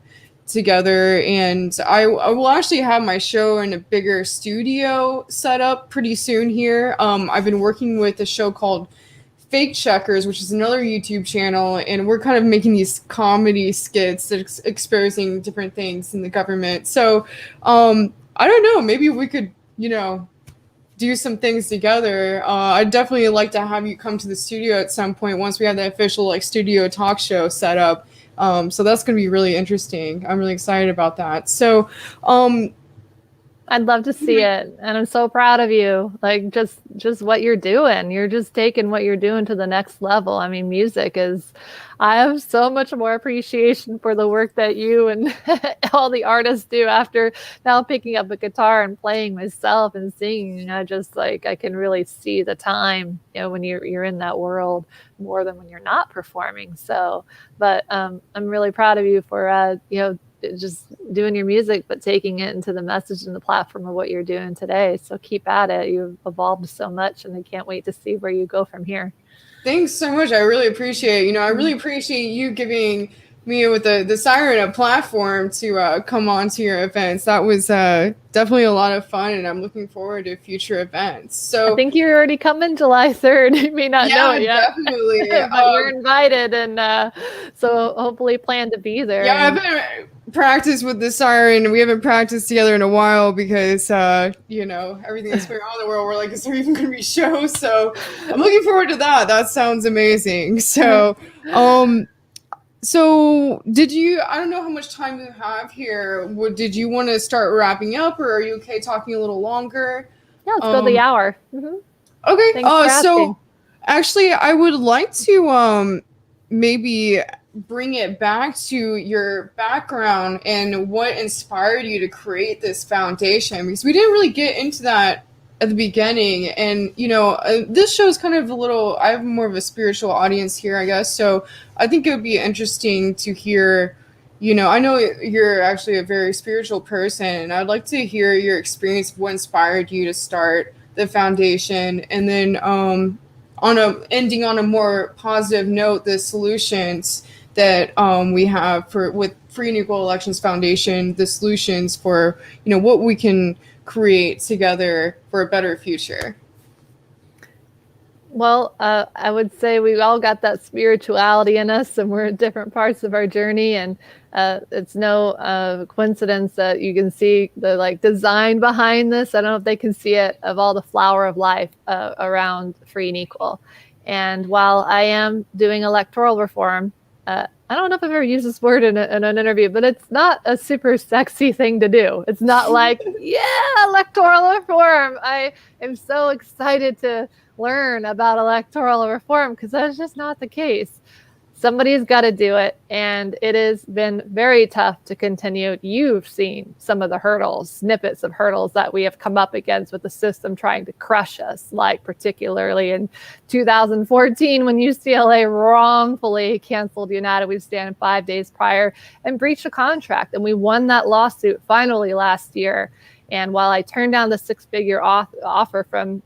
together, and I will actually have my show in a bigger studio set up pretty soon here. I've been working with a show called Fake Checkers, which is another YouTube channel, and we're kind of making these comedy skits that exposing different things in the government. So I don't know, maybe we could, do some things together. I'd definitely like to have you come to the studio at some point once we have the official studio talk show set up. So that's going to be really interesting. I'm really excited about that. So I'd love to see it, and I'm so proud of you. Just what you're doing. You're just taking what you're doing to the next level. I mean, music is. I have so much more appreciation for the work that you and all the artists do after now picking up a guitar and playing myself and singing. I just I can really see the time, when you're in that world more than when you're not performing. So, but I'm really proud of you for just doing your music, but taking it into the message and the platform of what you're doing today. So keep at it. You've evolved so much, and I can't wait to see where you go from here. Thanks so much. I really appreciate it. I really appreciate you giving me with the Siren a platform to come on to your events. That was definitely a lot of fun, and I'm looking forward to future events. So I think you're already coming July 3rd. You may not know it yet. Definitely. But you're invited, and so hopefully plan to be there. Yeah, I've been practiced with the Siren. We haven't practiced together in a while because everything that's going on in the world. We're like, is there even going to be shows? So I'm looking forward to that. That sounds amazing. So so did you, I don't know how much time you have here. Did you want to start wrapping up, or are you okay talking a little longer? Yeah, let's go the hour. Mm-hmm. Okay. So actually I would like to maybe bring it back to your background and what inspired you to create this foundation, because we didn't really get into that at the beginning. And this show is kind of I have more of a spiritual audience here, I guess, so I think it would be interesting to hear, I know you're actually a very spiritual person, and I'd like to hear your experience of what inspired you to start the foundation, and then ending on a more positive note, the solutions that we have with Free and Equal Elections Foundation, the solutions for what we can create together for a better future. Well, I would say we've all got that spirituality in us, and we're at different parts of our journey, and it's no coincidence that you can see the design behind this. I don't know if they can see it, of all the flower of life around Free and Equal. And while I am doing electoral reform, I don't know if I've ever used this word in an interview, but it's not a super sexy thing to do. It's not like, yeah, electoral reform. I am so excited to learn about electoral reform, because that's just not the case. Somebody's got to do it, and it has been very tough to continue. You've seen some of the hurdles, snippets of hurdles that we have come up against with the system trying to crush us, like particularly in 2014 when UCLA wrongfully canceled United We Stand 5 days prior and breached a contract. And we won that lawsuit finally last year. And while I turned down the six-figure offer from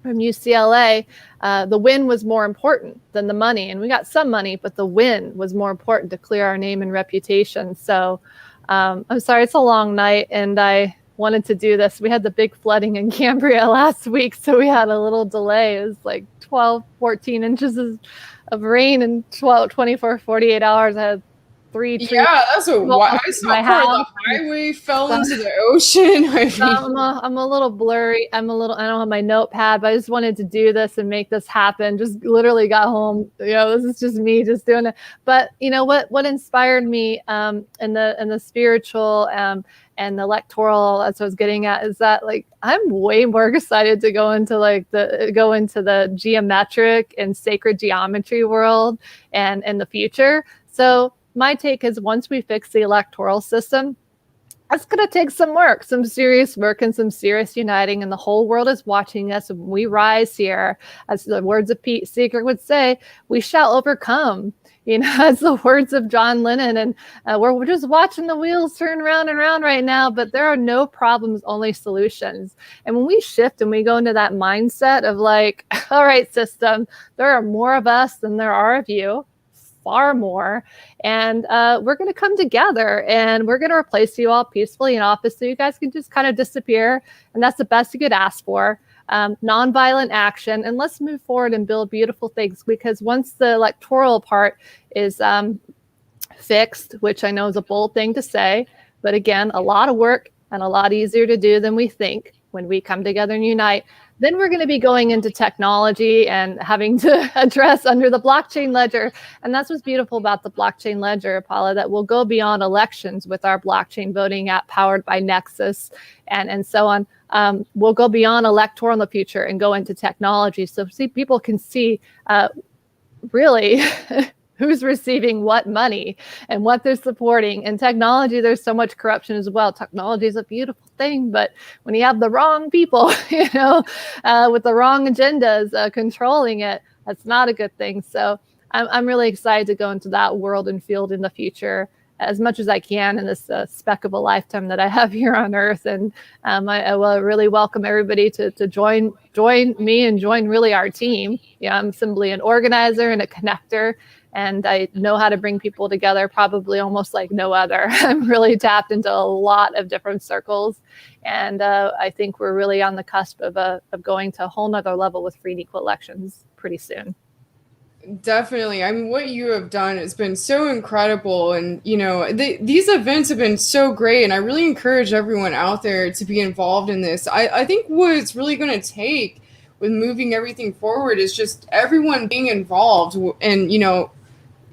UCLA, the win was more important than the money. And we got some money, but the win was more important to clear our name and reputation. So I'm sorry, it's a long night, and I wanted to do this. We had the big flooding in Cambria last week, so we had a little delay. It was like 12, 14 inches of rain in 24, 48 hours. I had 3 trees. Yeah, that's what I saw. Part of the highway fell into the ocean. I'm a little blurry. I don't have my notepad, but I just wanted to do this and make this happen. Just literally got home. This is just me just doing it. But what inspired me in the spiritual and the electoral, as I was getting at, is that I'm way more excited to go into the geometric and sacred geometry world and in the future. So my take is, once we fix the electoral system, it's going to take some work, some serious work, and some serious uniting. And the whole world is watching us. When we rise here, as the words of Pete Seeger would say, we shall overcome. As the words of John Lennon. And we're just watching the wheels turn round and round right now. But there are no problems, only solutions. And when we shift and we go into that mindset of all right, system, there are more of us than there are of you. Far more, and we're going to come together, and we're going to replace you all peacefully in office, so you guys can just kind of disappear, and that's the best you could ask for. nonviolent action, and let's move forward and build beautiful things. Because once the electoral part is fixed, which I know is a bold thing to say, but again, a lot of work and a lot easier to do than we think when we come together and unite, then we're going to be going into technology and having to address under the blockchain ledger. And that's what's beautiful about the blockchain ledger, Apolla, that we'll go beyond elections with our blockchain voting app powered by Nexus and so on. We'll go beyond electoral in the future and go into technology. So people can see really who's receiving what money and what they're supporting. In technology, there's so much corruption as well. Technology is a beautiful thing, but when you have the wrong people, with the wrong agendas controlling it, that's not a good thing. So I'm really excited to go into that world and field in the future as much as I can in this speck of a lifetime that I have here on Earth. And I will really welcome everybody to join me and join really our team. I'm simply an organizer and a connector, and I know how to bring people together probably almost like no other. I'm really tapped into a lot of different circles, and I think we're really on the cusp of going to a whole nother level with free and equal elections pretty soon. Definitely. I mean, what you have done has been so incredible. And, these events have been so great. And I really encourage everyone out there to be involved in this. I think what it's really going to take with moving everything forward is just everyone being involved and,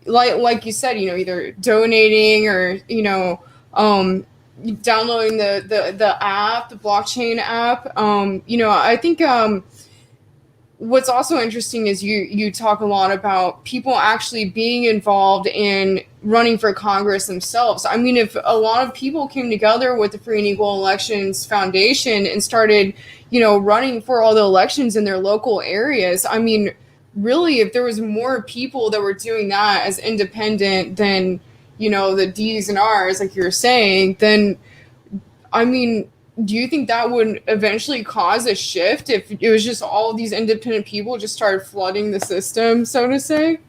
like you said, either donating or, downloading the app, the blockchain app. I think, what's also interesting is you talk a lot about people actually being involved in running for Congress themselves. I mean, if a lot of people came together with the Free and Equal Elections Foundation and started, running for all the elections in their local areas, I mean, really, if there was more people that were doing that as independent than, the D's and R's, like you're saying, then, I mean, do you think that would eventually cause a shift if it was just all these independent people just started flooding the system, so to say?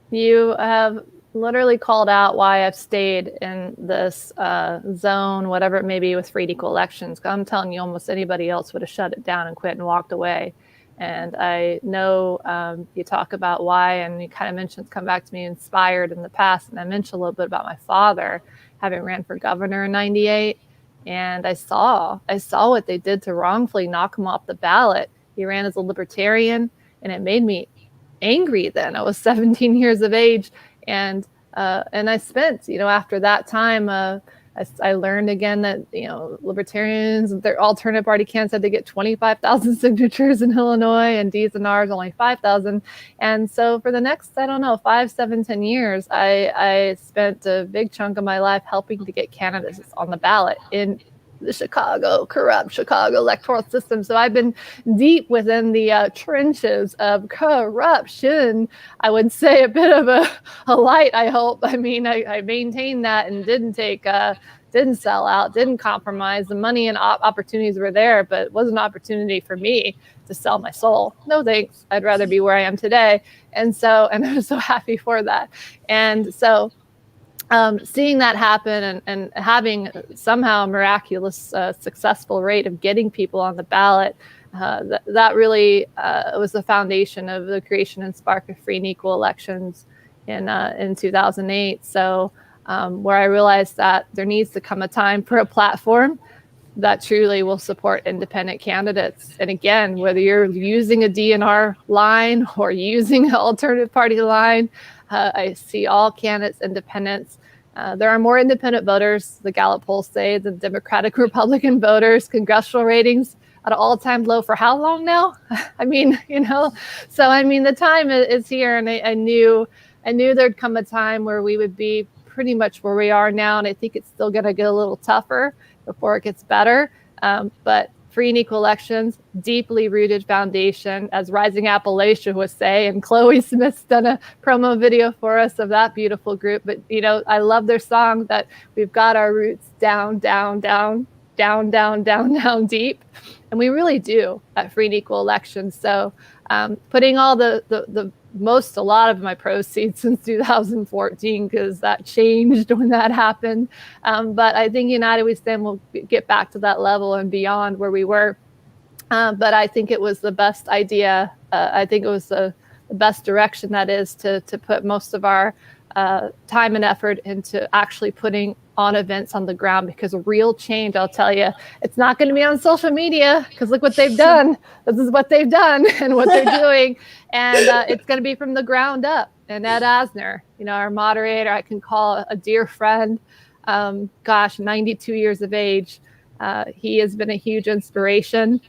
You have literally called out why I've stayed in this zone, whatever it may be, with free and equal elections. I'm telling you, almost anybody else would have shut it down and quit and walked away. And I know you talk about why, and you kind of mentioned, come back to me, inspired in the past. And I mentioned a little bit about my father having ran for governor in '98. And I saw what they did to wrongfully knock him off the ballot. He ran as a libertarian, and it made me angry then. I was 17 years of age. And I spent, after that time, I learned again that, libertarians, their alternative party candidates had to get 25,000 signatures in Illinois, and D's and R's only 5,000. And so for the next, 5, 7, 10 years, I spent a big chunk of my life helping to get candidates on the ballot in the corrupt Chicago electoral system. So I've been deep within the trenches of corruption. I would say a bit of a light, I hope. I mean, I maintained that and didn't sell out, didn't compromise. The money and opportunities were there, but it was an opportunity for me to sell my soul. No thanks. I'd rather be where I am today. And I'm so happy for that. And so seeing that happen and having somehow a miraculous successful rate of getting people on the ballot, that really was the foundation of the creation and spark of free and equal elections in 2008. So where I realized that there needs to come a time for a platform that truly will support independent candidates. And again, whether you're using a DNR line or using an alternative party line, I see all candidates independents. There are more independent voters, the Gallup polls say, than Democratic Republican voters. Congressional ratings at an all-time low for how long now? I mean, so I mean, the time is here, and I knew there'd come a time where we would be pretty much where we are now, and I think it's still going to get a little tougher before it gets better. But free and equal elections, deeply rooted foundation, as Rising Appalachia would say, and Chloe Smith's done a promo video for us of that beautiful group. But I love their song that we've got our roots down, down, down, down, down, down, down deep, and we really do at free and equal elections. So putting all a lot of my proceeds since 2014, because that changed when that happened. But I think United We Stand will get back to that level and beyond where we were But I think it was the best idea. I think it was the best direction, that is, to put most of our time and effort into actually putting on events on the ground, because real change, I'll tell you, it's not going to be on social media, because look what they've done. This is what they've done and what they're doing. And it's going to be from the ground up. And Ed Asner, our moderator, I can call a dear friend, 92 years of age. He has been a huge inspiration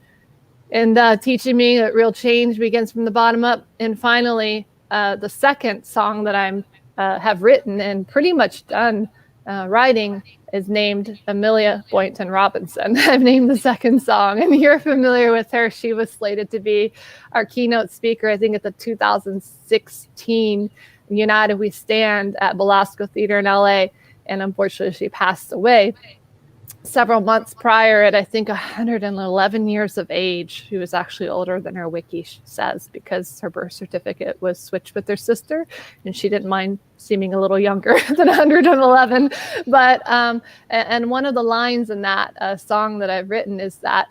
and teaching me that real change begins from the bottom up. And finally, the second song that I'm have written and pretty much done writing is named Amelia Boynton Robinson. I've named the second song, and you're familiar with her. She was slated to be our keynote speaker, I think, at the 2016 United We Stand at Belasco Theater in LA, and unfortunately she passed away several months prior at, I think, 111 years of age. She was actually older than her wiki says, because her birth certificate was switched with her sister, and she didn't mind seeming a little younger than 111. But and one of the lines in that song that I've written is that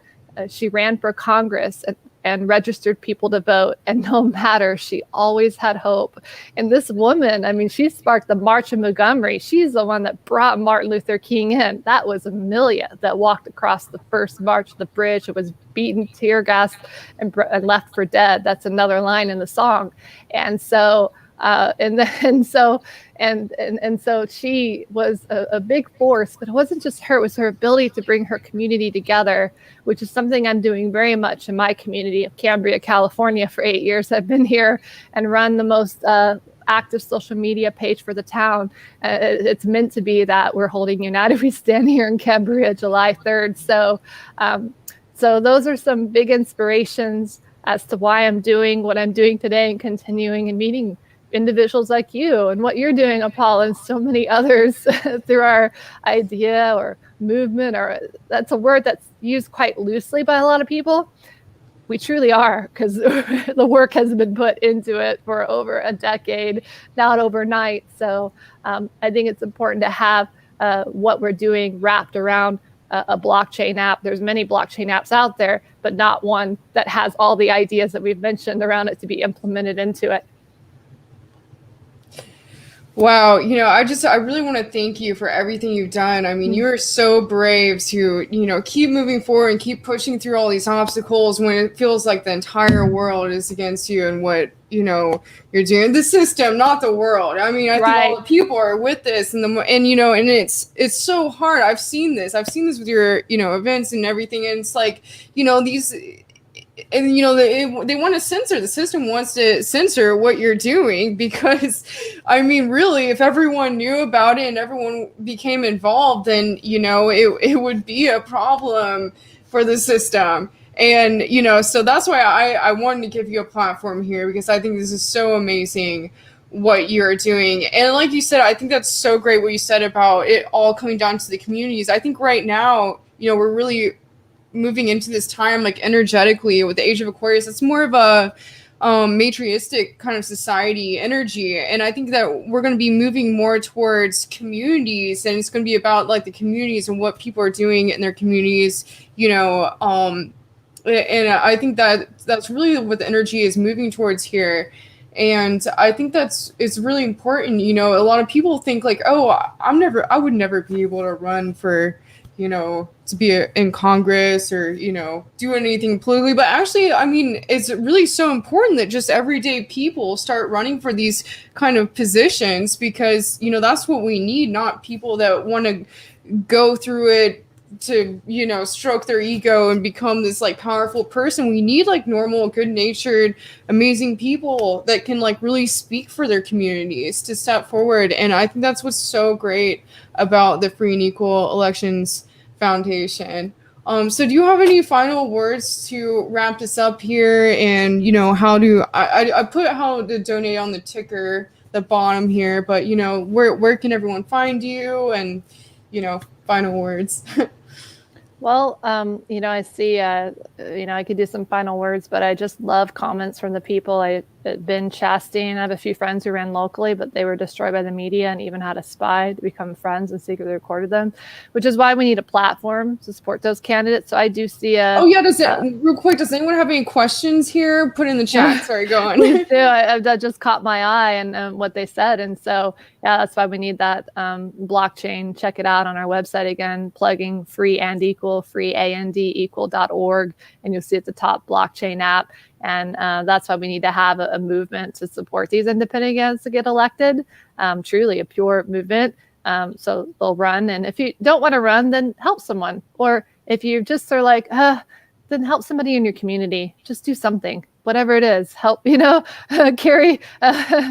she ran for Congress and registered people to vote, and no matter, she always had hope. And this woman, I mean, she sparked the March of Montgomery. She's the one that brought Martin Luther King in. That was Amelia that walked across the first march of the bridge. It was beaten, tear gassed, and left for dead. That's another line in the song. And so so she was a big force, but it wasn't just her, it was her ability to bring her community together, which is something I'm doing very much in my community of Cambria, California. For 8 years, I've been here and run the most active social media page for the town. It's meant to be that we're holding United We Stand here in Cambria, July 3rd. So those are some big inspirations as to why I'm doing what I'm doing today and continuing and meeting individuals like you and what you're doing, Apolla, and so many others through our idea or movement, or that's a word that's used quite loosely by a lot of people. We truly are, because the work has been put into it for over a decade, not overnight. So I think it's important to have what we're doing wrapped around a blockchain app. There's many blockchain apps out there, but not one that has all the ideas that we've mentioned around it to be implemented into it. Wow, I really want to thank you for everything you've done. I mean, you are so brave to, keep moving forward and keep pushing through all these obstacles when it feels like the entire world is against you and what, you're doing. The system, not the world. I mean, I think all the people are with this, and it's so hard. I've seen this with your, events and everything. And it's like, these. And they want to censor, the system wants to censor what you're doing, because I mean, really, if everyone knew about it and everyone became involved, then it would be a problem for the system. And so that's why I wanted to give you a platform here, because I think this is so amazing what you're doing. And like you said, I think that's so great what you said about it all coming down to the communities. I think right now, we're really moving into this time, like energetically, with the age of Aquarius. It's more of a matriarchistic kind of society energy, and I think that we're going to be moving more towards communities, and it's going to be about like the communities and what people are doing in their communities, and I think that's really what the energy is moving towards here. And I think it's really important. A lot of people think like, oh, I would never be able to run for to be in Congress or, do anything politically. But actually, I mean, it's really so important that just everyday people start running for these kind of positions, because, that's what we need, not people that want to go through it to, stroke their ego and become this like powerful person. We need like normal, good-natured, amazing people that can like really speak for their communities to step forward. And I think that's what's so great about the Free and Equal Elections Foundation. So do you have any final words to wrap this up here? And how do I put how to donate on the ticker, the bottom here, but where can everyone find you? And final words. Well, I see, I could do some final words, but I just love comments from the people. I Ben Chastain. I have a few friends who ran locally, but they were destroyed by the media and even had a spy to become friends and secretly recorded them, which is why we need a platform to support those candidates. So I do see real quick, does anyone have any questions here? Put in the chat. Sorry, go on. Please do. That just caught my eye and what they said. And so, yeah, that's why we need that blockchain. Check it out on our website again, plugging free and equal, freeandequal.org. And you'll see at the top blockchain app. And that's why we need to have a movement to support these independent candidates to get elected. Truly a pure movement. So they'll run. And if you don't want to run, then help someone. Or if you just are like, then help somebody in your community. Just do something, whatever it is. Help, carry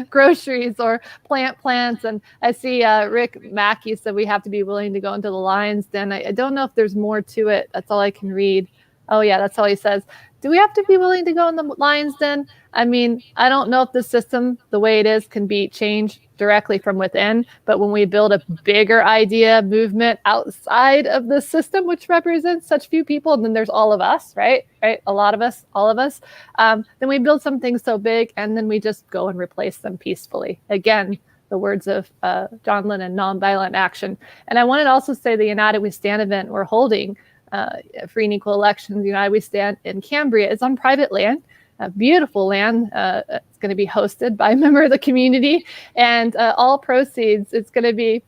groceries or plant plants. And I see Rick Mackey said we have to be willing to go into the lion's den. I don't know if there's more to it. That's all I can read. Oh, yeah, that's all he says. Do we have to be willing to go in the lion's den? I mean, I don't know if the system, the way it is, can be changed directly from within. But when we build a bigger idea movement outside of the system, which represents such few people, and then there's all of us, right? A lot of us, all of us. Then we build something so big, and then we just go and replace them peacefully. Again, the words of John Lennon, nonviolent action. And I wanted to also say the United We Stand event we're holding, free and equal elections, United We Stand in Cambria, is on private land, beautiful land. It's going to be hosted by a member of the community, and all proceeds, it's going to be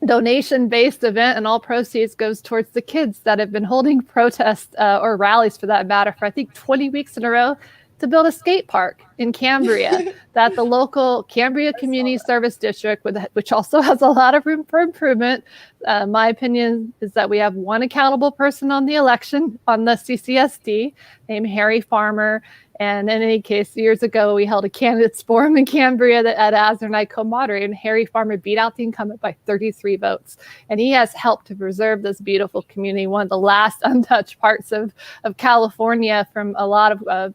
donation-based event, and all proceeds goes towards the kids that have been holding protests or rallies, for that matter, for I think 20 weeks in a row, to build a skate park in Cambria that the local Cambria Community Service District, which also has a lot of room for improvement. My opinion is that we have one accountable person on the election on the CCSD named Harry Farmer. And in any case, years ago, we held a candidates forum in Cambria that Asner and I co-moderated, and Harry Farmer beat out the incumbent by 33 votes. And he has helped to preserve this beautiful community, one of the last untouched parts of California from a lot of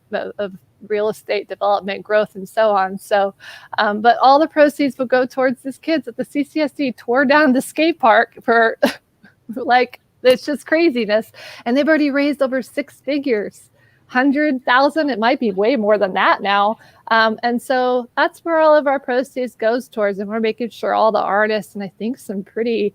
real estate development growth and so on. So, but all the proceeds will go towards these kids at the CCSD tore down the skate park for it's just craziness. And they've already raised over 6 figures. 100,000, it might be way more than that now. And so that's where all of our proceeds goes towards. And we're making sure all the artists, and I think some pretty,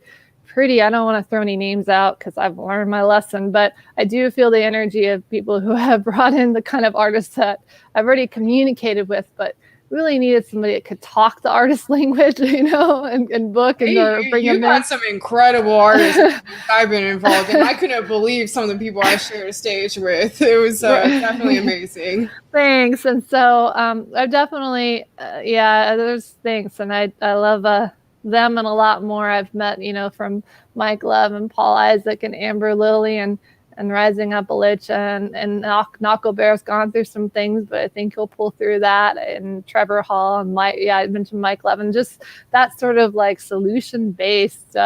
I don't want to throw any names out because I've learned my lesson, but I do feel the energy of people who have brought in the kind of artists that I've already communicated with, but really needed somebody that could talk the artist language, and book and bring them in. You got some incredible artists I've been involved in. I couldn't believe some of the people I shared a stage with. It was definitely amazing. Thanks. And so I've definitely, there's things, and I love them and a lot more I've met, from Mike Love and Paul Isaac and Amber Lilly and Rising Appalachia, and Naco Bear's gone through some things, but I think he'll pull through that. And Trevor Hall and I mentioned Mike Levin, just that sort of like solution-based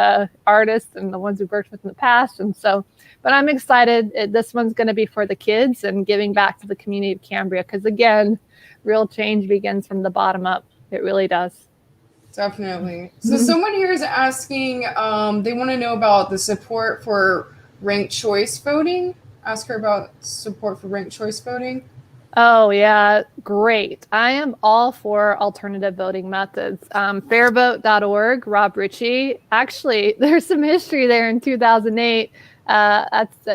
artists and the ones we've worked with in the past. And so, but I'm excited. This one's going to be for the kids and giving back to the community of Cambria, because again, real change begins from the bottom up. It really does. Definitely. So someone here is asking, they want to know about the support for ranked choice voting. Ask her about support for ranked choice voting. Oh, yeah. Great. I am all for alternative voting methods. Fairvote.org, Rob Ritchie. Actually, there's some history there in 2008.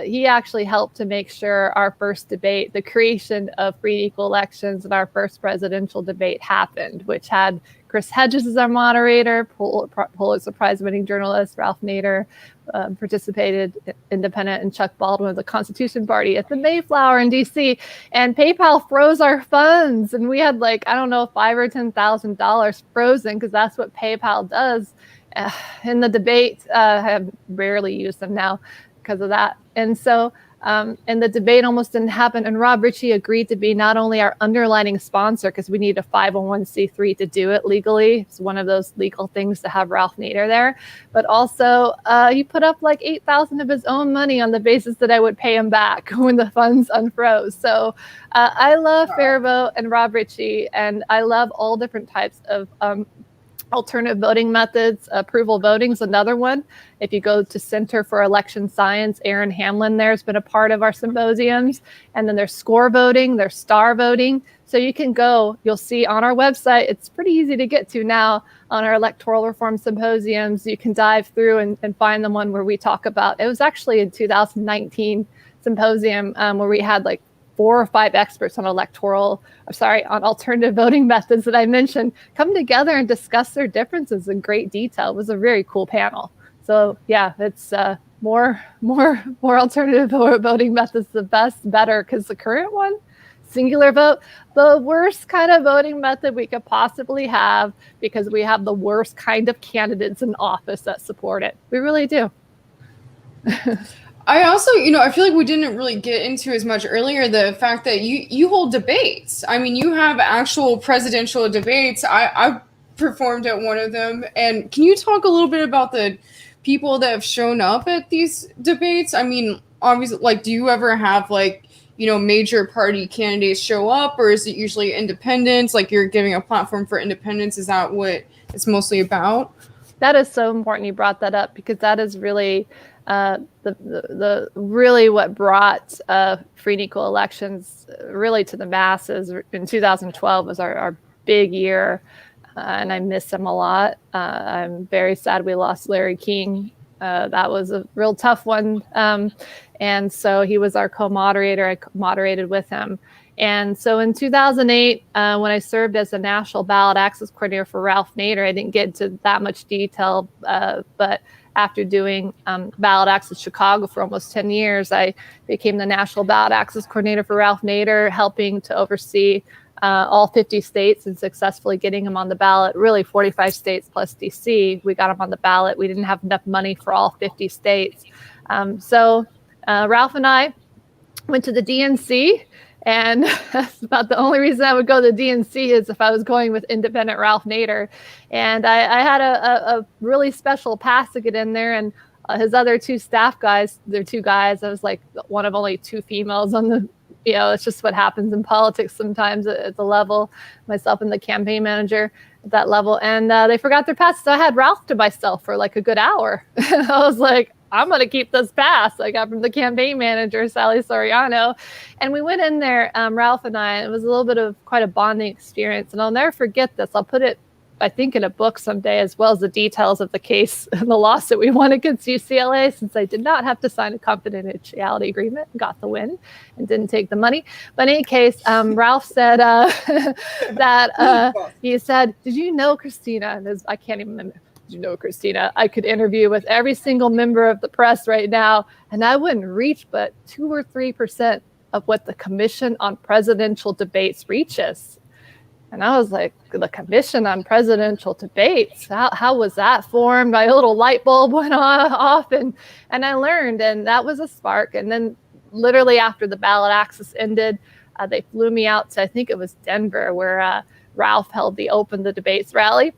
He actually helped to make sure our first debate, the creation of free and equal elections, and our first presidential debate happened, which had Chris Hedges as our moderator, Pulitzer Prize-winning journalist Ralph Nader participated, independent, and Chuck Baldwin of the Constitution Party at the Mayflower in D.C. And PayPal froze our funds, and we had $5,000 or $10,000 frozen, because that's what PayPal does. In the debate, I have rarely used them now because of that. And so, and the debate almost didn't happen. And Rob Ritchie agreed to be not only our underlining sponsor, because we need a 501c3 to do it legally. It's one of those legal things to have Ralph Nader there. But also, he put up $8,000 of his own money on the basis that I would pay him back when the funds unfroze. So I love Fairvote and Rob Ritchie, and I love all different types of Alternative voting methods, approval voting is another one. If you go to Center for Election Science, Aaron Hamlin there has been a part of our symposiums. And then there's score voting, there's star voting. So you can go, you'll see on our website, it's pretty easy to get to now on our electoral reform symposiums. You can dive through and find the one where we talk about, it was actually in 2019 symposium where we had like 4 or 5 experts on on alternative voting methods that I mentioned come together and discuss their differences in great detail. It was a very cool panel. So yeah, it's more alternative voting methods, the better, because the current one, singular vote, the worst kind of voting method we could possibly have, because we have the worst kind of candidates in office that support it. We really do. I also, I feel like we didn't really get into as much earlier the fact that you hold debates. I mean, you have actual presidential debates. I've performed at one of them. And can you talk a little bit about the people that have shown up at these debates? I mean, obviously, like, do you ever have major party candidates show up, or is it usually independents? Like, you're giving a platform for independents. Is that what it's mostly about? That is so important you brought that up, because that is really really what brought free and equal elections really to the masses. In 2012 was our big year, and I miss him a lot. I'm very sad we lost Larry King. That was a real tough one. And so he was our co-moderator. I moderated with him. And so in 2008, when I served as a national ballot access coordinator for Ralph Nader, I didn't get into that much detail, but after doing ballot access Chicago for almost 10 years, I became the national ballot access coordinator for Ralph Nader, helping to oversee all 50 states and successfully getting them on the ballot, really 45 states plus DC. We got them on the ballot. We didn't have enough money for all 50 states. So Ralph and I went to the DNC, and that's about the only reason I would go to the DNC is if I was going with independent Ralph Nader. And I had a really special pass to get in there. And his other 2 staff guys, they're 2 guys. I was like one of only 2 females on the, it's just what happens in politics sometimes at the level, myself and the campaign manager at that level. And they forgot their pass. So I had Ralph to myself for like a good hour. I was like, I'm going to keep this pass I got from the campaign manager, Sally Soriano. And we went in there, Ralph and I, and it was a little bit of quite a bonding experience. And I'll never forget this. I'll put it, I think, in a book someday, as well as the details of the case and the lawsuit we won against UCLA, since I did not have to sign a confidentiality agreement and got the win and didn't take the money. But in any case, Ralph said he said, "Did you know, Christina?" And I can't even remember. "Did you know, Christina, I could interview with every single member of the press right now, and I wouldn't reach but 2 or 3% of what the Commission on Presidential Debates reaches." And I was like, the Commission on Presidential Debates, how was that formed? My little light bulb went off, and I learned, and that was a spark. And then literally after the ballot access ended, they flew me out to, I think it was Denver, where Ralph held the Open the Debates rally.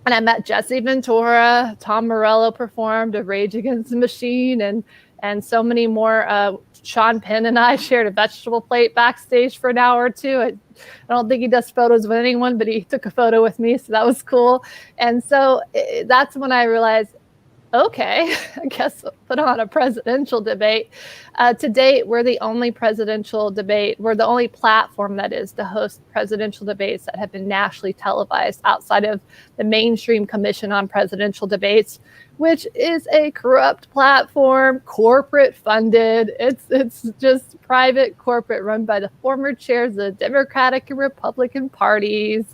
And I met Jesse Ventura, Tom Morello performed a Rage Against the Machine, and so many more. Sean Penn and I shared a vegetable plate backstage for an hour or 2. I don't think he does photos with anyone, but he took a photo with me, so that was cool. And so that's when I realized, okay, I guess we'll put on a presidential debate. To date, we're the only presidential debate. We're the only platform that is to host presidential debates that have been nationally televised outside of the mainstream Commission on Presidential Debates, which is a corrupt platform, corporate funded. It's just private, corporate, run by the former chairs of the Democratic and Republican parties.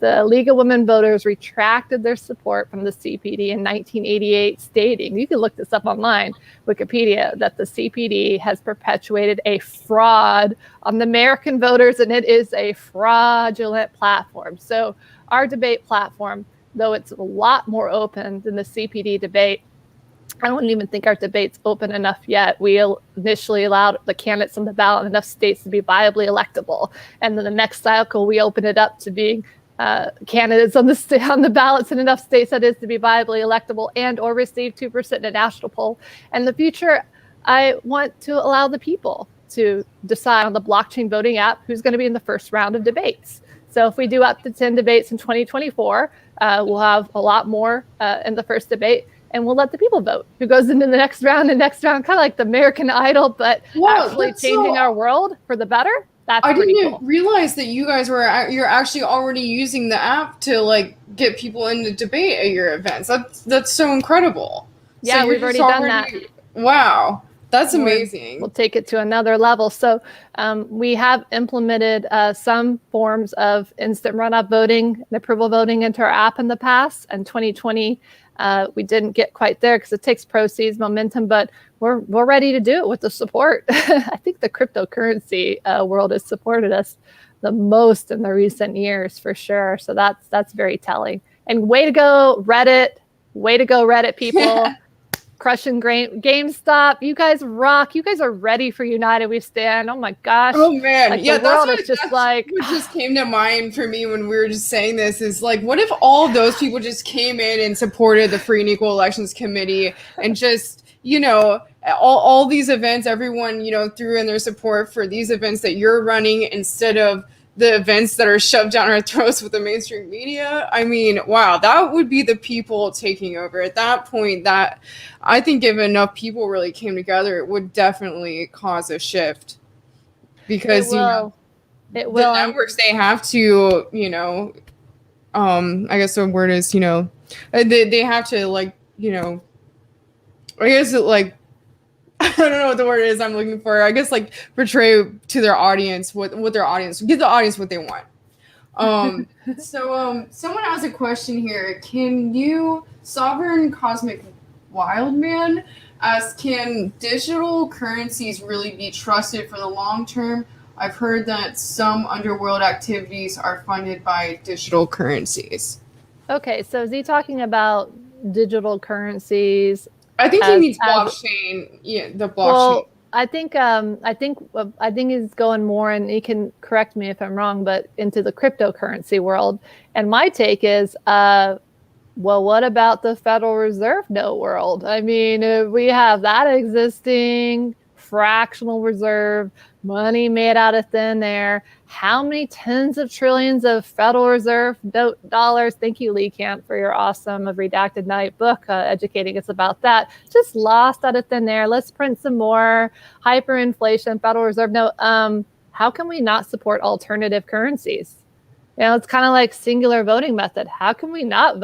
The League of Women Voters retracted their support from the CPD in 1988, stating, you can look this up online, Wikipedia, that the CPD has perpetuated a fraud on the American voters, and it is a fraudulent platform. So our debate platform, though it's a lot more open than the CPD debate, I don't even think our debate's open enough yet. We initially allowed the candidates on the ballot in enough states to be viably electable. And then the next cycle, we open it up to being candidates on the ballots in enough states that is to be viably electable and or receive 2% in a national poll. And in the future, I want to allow the people to decide on the blockchain voting app who's going to be in the first round of debates. So if we do up to 10 debates in 2024, We'll have a lot more in the first debate, and we'll let the people vote who goes into the next round, kind of like the American Idol, but actually changing our world for the better. That's pretty cool. I didn't realize that you're actually already using the app to like get people into debate at your events. That's so incredible. Yeah, so we've already done that. Wow. That's amazing. We'll take it to another level. So we have implemented some forms of instant runoff voting and approval voting into our app in the past. In 2020, we didn't get quite there because it takes proceeds, momentum, but we're ready to do it with the support. I think the cryptocurrency world has supported us the most in the recent years, for sure. So that's very telling. And way to go, Reddit. Way to go, Reddit people. Crushing GameStop. You guys rock. You guys are ready for United We Stand. Oh my gosh. Oh man. Like, yeah, that's what just came to mind for me when we were just saying this is like, what if all those people just came in and supported the Free and Equal Elections Committee and just, all these events, everyone, threw in their support for these events that you're running instead of the events that are shoved down our throats with the mainstream media. I mean, wow, that would be the people taking over. At that point, that I think if enough people really came together, it would definitely cause a shift. Because it will. The networks, they have to, I guess the word is, they have to I guess I don't know what the word is I'm looking for. I guess portray to their audience what their audience, give the audience what they want. So someone has a question here. Can you, Sovereign Cosmic Wildman asks, can digital currencies really be trusted for the long term? I've heard that some underworld activities are funded by digital currencies. Okay, so is he talking about digital currencies? I think he means blockchain. Yeah, the blockchain. Well, I think he's going more, and he can correct me if I'm wrong, but into the cryptocurrency world. And my take is, well, what about the Federal Reserve note world? I mean, if we have that existing, fractional reserve, money made out of thin air, how many tens of trillions of Federal Reserve note dollars? Thank you, Lee Camp, for your awesome Of Redacted Night book, educating us about that. Just lost out of thin air. Let's print some more hyperinflation, Federal Reserve note. How can we not support alternative currencies? It's kind of like singular voting method. How can we not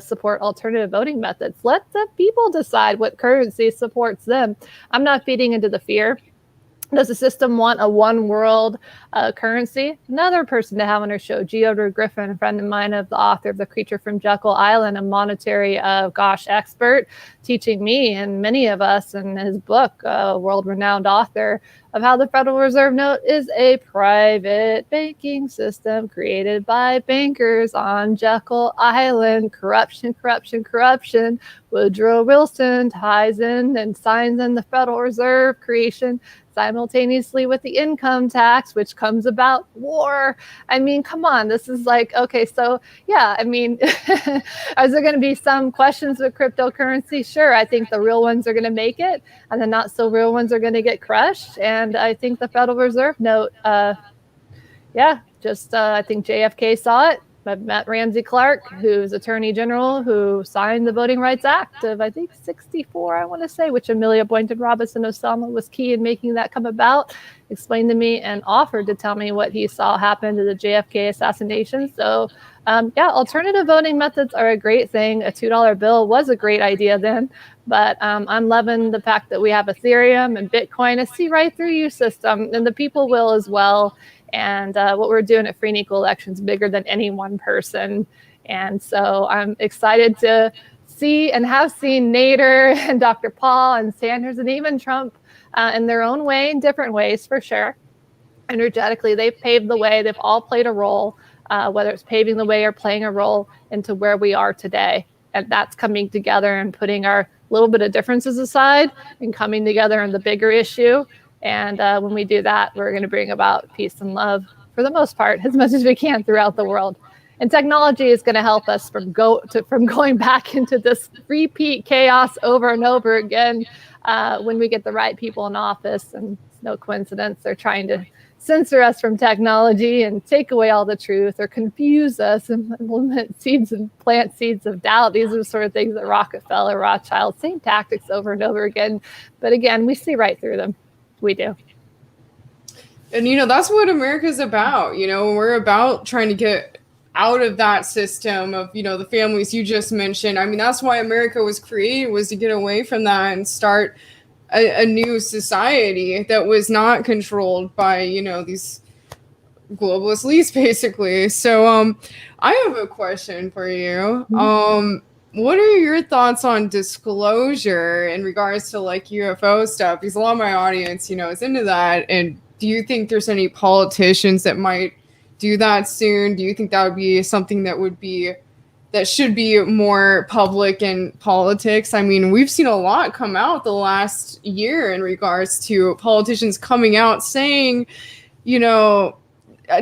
support alternative voting methods? Let the people decide what currency supports them. I'm not feeding into the fear. Does the system want a one world currency? Another person to have on our show, Geodor Griffin, a friend of mine, of the author of The Creature from Jekyll Island, a monetary expert, teaching me and many of us in his book, a world-renowned author, of how the Federal Reserve note is a private banking system created by bankers on Jekyll Island. Corruption, corruption, corruption. Woodrow Wilson ties in and signs in the Federal Reserve creation simultaneously with the income tax, which comes about war. I mean, come on, this is okay, so yeah, I mean, is there going to be some questions with cryptocurrency? Sure, I think the real ones are going to make it, and the not so real ones are going to get crushed. And I think the Federal Reserve note, I think JFK saw it. I've met Ramsey Clark, who's Attorney General, who signed the Voting Rights Act of, I think, 64, I want to say, which Amelia Boynton Robinson Osama was key in making that come about, explained to me and offered to tell me what he saw happen to the JFK assassination. So, alternative voting methods are a great thing. A $2 bill was a great idea then, but I'm loving the fact that we have Ethereum and Bitcoin, a see right through you system, and the people will as well. And what we're doing at Free and Equal Elections bigger than any one person. And so I'm excited to see and have seen Nader and Dr. Paul and Sanders and even Trump in their own way, in different ways for sure. Energetically, they've paved the way. They've all played a role, whether it's paving the way or playing a role into where we are today. And that's coming together and putting our little bit of differences aside and coming together on the bigger issue. And when we do that, we're going to bring about peace and love, for the most part, as much as we can throughout the world. And technology is going to help us from going back into this repeat chaos over and over again. when we get the right people in office. And it's no coincidence they're trying to censor us from technology and take away all the truth or confuse us and plant seeds of doubt. These are the sort of things that Rockefeller, Rothschild, same tactics over and over again. But again, we see right through them. We do. And, that's what America's about. We're about trying to get out of that system of, the families you just mentioned. I mean, that's why America was created, was to get away from that and start a new society that was not controlled by, these globalist elites, basically. So I have a question for you. What are your thoughts on disclosure in regards to like UFO stuff? Because a lot of my audience, is into that. And do you think there's any politicians that might do that soon? Do you think that would be something that should be more public in politics? I mean, we've seen a lot come out the last year in regards to politicians coming out saying,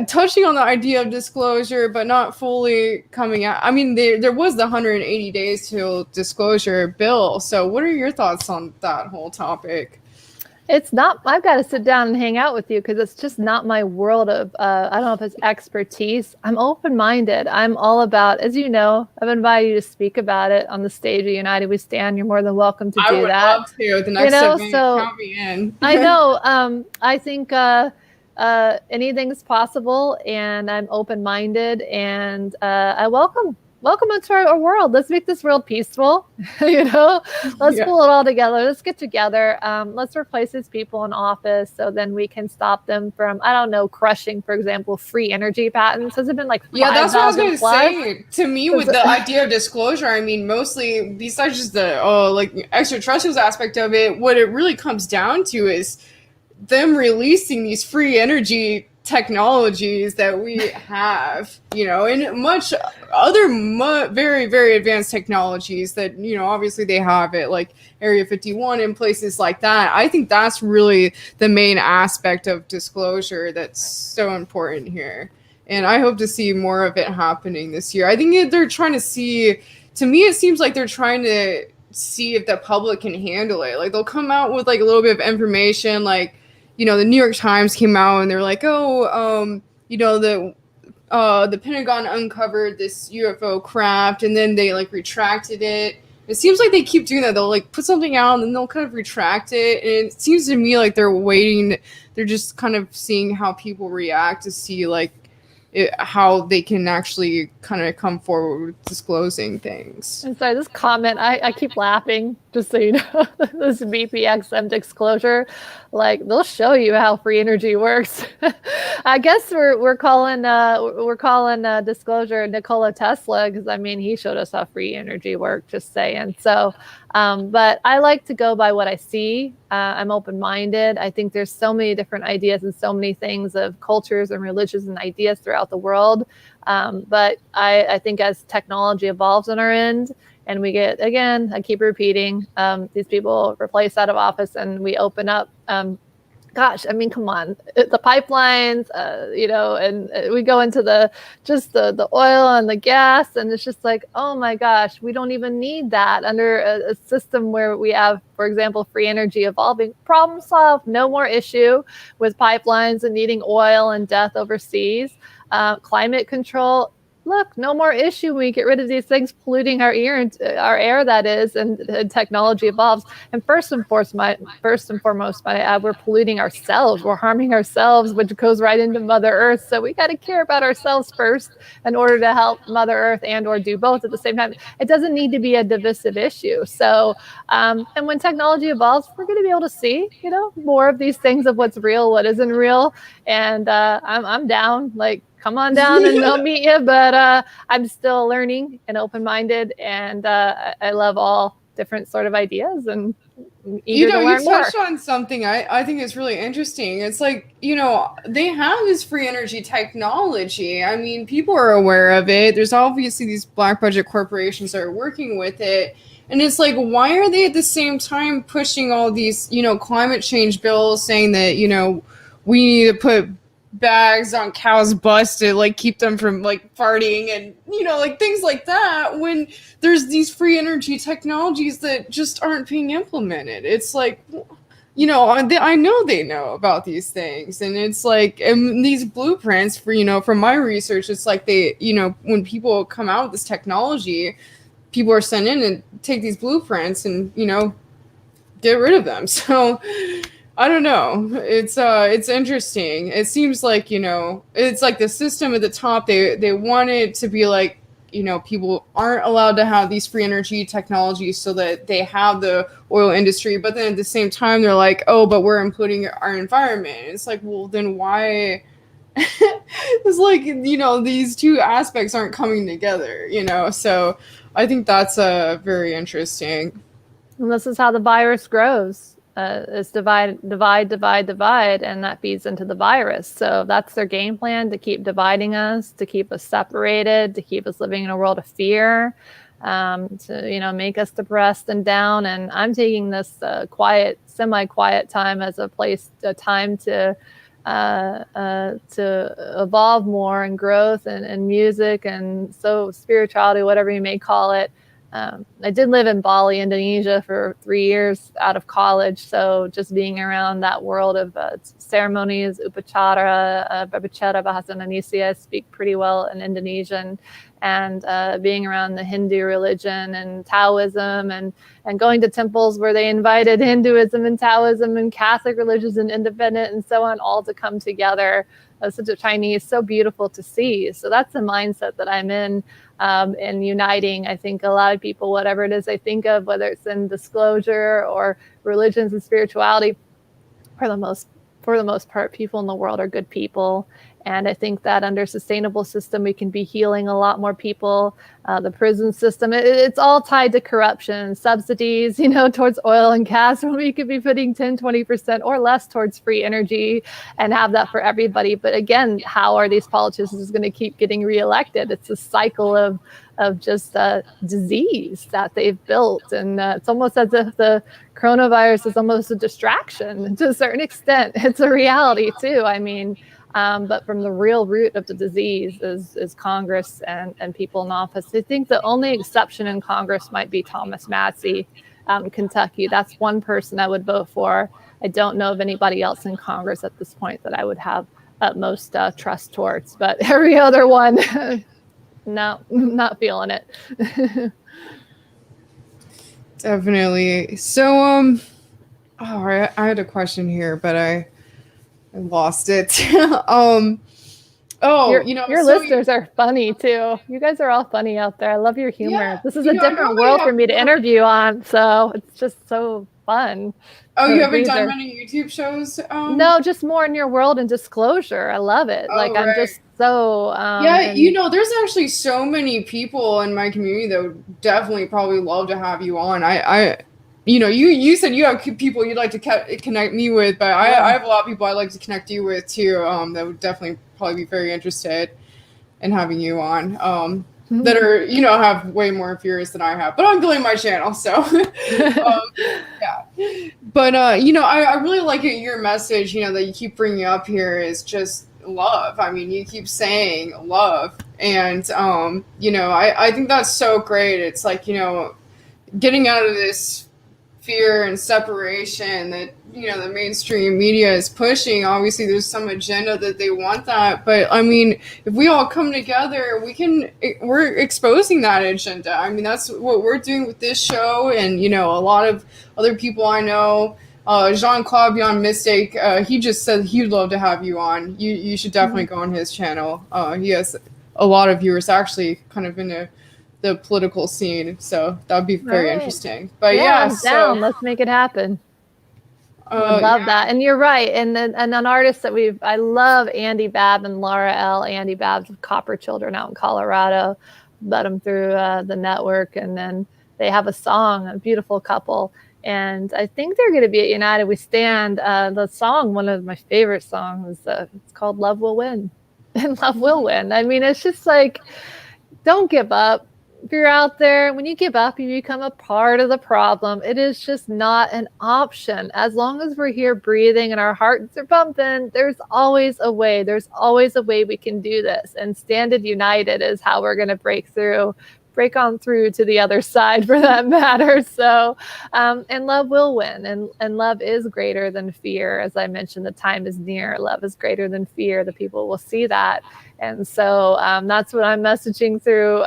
touching on the idea of disclosure, but not fully coming out. I mean, there was the 180 days till disclosure bill. So what are your thoughts on that whole topic? It's not, I've got to sit down and hang out with you because it's just not my world of, I don't know if it's expertise. I'm open-minded. I'm all about, as you know, I've invited you to speak about it on the stage of United We Stand. You're more than welcome to do that. I would love to. The next event, count me in. I know. I think anything's possible, and I'm open-minded, and I welcome into our world. Let's make this world peaceful. Let's pull it all together. Let's get together. Let's replace these people in office so then we can stop them from, I don't know, crushing, for example, free energy patents. Has it been like 5,000 that's what I was going to plus? say. To me, with the idea of disclosure, I mean, mostly besides just the extraterrestrials aspect of it, what it really comes down to is them releasing these free energy technologies that we have, and much other very, very advanced technologies that, obviously they have it, like Area 51 and places like that. I think that's really the main aspect of disclosure that's so important here. And I hope to see more of it happening this year. I think they're trying to see, to me, it seems like they're trying to see if the public can handle it. Like they'll come out with like a little bit of information, like, the New York Times came out and they're like, the Pentagon uncovered this UFO craft, and then they like retracted it. It seems like they keep doing that. They'll like put something out and then they'll kind of retract it. And it seems to me like they're waiting. They're just kind of seeing how people react to see like how they can actually kind of come forward with disclosing things. I'm sorry, this comment, I keep laughing, just so you know, this BPXM disclosure, like they'll show you how free energy works. I guess we're calling disclosure Nikola Tesla, because I mean, he showed us how free energy worked, just saying. So, but I like to go by what I see. I'm open-minded. I think there's so many different ideas and so many things of cultures and religions and ideas throughout the world. But I think as technology evolves on our end, and we get, again, I keep repeating, these people replace out of office and we open up, gosh, I mean, come on, the pipelines, and we go into the oil and the gas, and it's just like, oh my gosh, we don't even need that under a system where we have, for example, free energy evolving. Problem solved, no more issue with pipelines and needing oil and death overseas. Climate control, look, no more issue when we get rid of these things polluting our air, that is, and technology evolves. And first and foremost, we're polluting ourselves. We're harming ourselves, which goes right into Mother Earth. So we got to care about ourselves first in order to help Mother Earth and or do both at the same time. It doesn't need to be a divisive issue. So, and when technology evolves, we're going to be able to see, more of these things of what's real, what isn't real. And I'm down, like, come on down and I'll meet you. But I'm still learning and open-minded, and I love all different sort of ideas and eager to learn more. You touched on something I think is really interesting. It's like, they have this free energy technology. I mean, people are aware of it. There's obviously these black budget corporations that are working with it. And it's like, why are they at the same time pushing all these, climate change bills saying that, we need to put bags on cows busted, like keep them from like farting and, like things like that, when there's these free energy technologies that just aren't being implemented. It's like, I know they know about these things, and it's like, and these blueprints for, from my research, it's like they, when people come out with this technology, people are sent in and take these blueprints and, get rid of them. So I don't know. It's interesting. It seems like, it's like the system at the top, they want it to be like, people aren't allowed to have these free energy technologies so that they have the oil industry. But then at the same time, they're like, oh, but we're including our environment. It's like, well, then why? It's like, these two aspects aren't coming together, So I think that's very interesting. And this is how the virus grows. Is divide, and that feeds into the virus. So that's their game plan, to keep dividing us, to keep us separated, to keep us living in a world of fear, to make us depressed and down. And I'm taking this semi-quiet time as a time to evolve more, and growth, and music, and so spirituality, whatever you may call it. I did live in Bali, Indonesia for 3 years out of college. So just being around that world of ceremonies, upacara, berbicara bahasa Indonesia, I speak pretty well in Indonesian, and being around the Hindu religion and Taoism, and going to temples where they invited Hinduism and Taoism and Catholic religions and independent and so on, all to come together. Such a Chinese, so beautiful to see. So that's the mindset that I'm in. And uniting, I think, a lot of people, whatever it is they think of, whether it's in disclosure or religions and spirituality, for the most part, people in the world are good people. And I think that under sustainable system, we can be healing a lot more people. The prison system, it's all tied to corruption, subsidies, towards oil and gas, when we could be putting 10, 20% or less towards free energy and have that for everybody. But again, how are these politicians going to keep getting reelected? It's a cycle of just disease that they've built. And it's almost as if the coronavirus is almost a distraction to a certain extent. It's a reality too. I mean, but from the real root of the disease is Congress and people in office. I think the only exception in Congress might be Thomas Massie, Kentucky. That's one person I would vote for. I don't know of anybody else in Congress at this point that I would have utmost trust towards. But every other one, no, not feeling it. Definitely. So, I had a question here, but I lost it. Your listeners are funny too. You guys are all funny out there. I love your humor. Yeah, this is a different world for me to interview on, so it's just so fun. Oh, you haven't done many YouTube shows? No, just more in your world and disclosure. I love it. Right. I'm just so there's actually so many people in my community that would definitely probably love to have you on. You said you have people you'd like to connect me with, but I have a lot of people I'd like to connect you with too. That would definitely probably be very interested in having you on. That are have way more viewers than I have, but I'm building my channel, so yeah. But I really like it. Your message, that you keep bringing up here is just love. I mean, you keep saying love, and I think that's so great. It's like getting out of this fear and separation that the mainstream media is pushing. Obviously there's some agenda that they want that, but I mean, if we all come together, we're exposing that agenda. I mean, that's what we're doing with this show, and a lot of other people I know. Jean-Claude Beyond Mistake, he just said he'd love to have you on. You should definitely go on his channel. He has a lot of viewers, actually, kind of in the political scene, so that would be very interesting. But I'm down. Let's make it happen. I love that. And you're right. And an artist that I love Andy Babb and Laura L. Andy Babb's Copper Children out in Colorado. Met them through the network, and then they have a song, a beautiful couple. And I think they're going to be at United We Stand. The song, one of my favorite songs, it's called Love Will Win. And Love Will Win. I mean, it's just like, don't give up. if you're out there, when you give up, you become a part of the problem. It is just not an option. As long as we're here breathing and our hearts are pumping, there's always a way. There's always a way we can do this. And standing united is how we're going to break on through to the other side, for that matter. So, and love will win, and love is greater than fear. As I mentioned, the time is near. Love is greater than fear. The people will see that. And so that's what I'm messaging through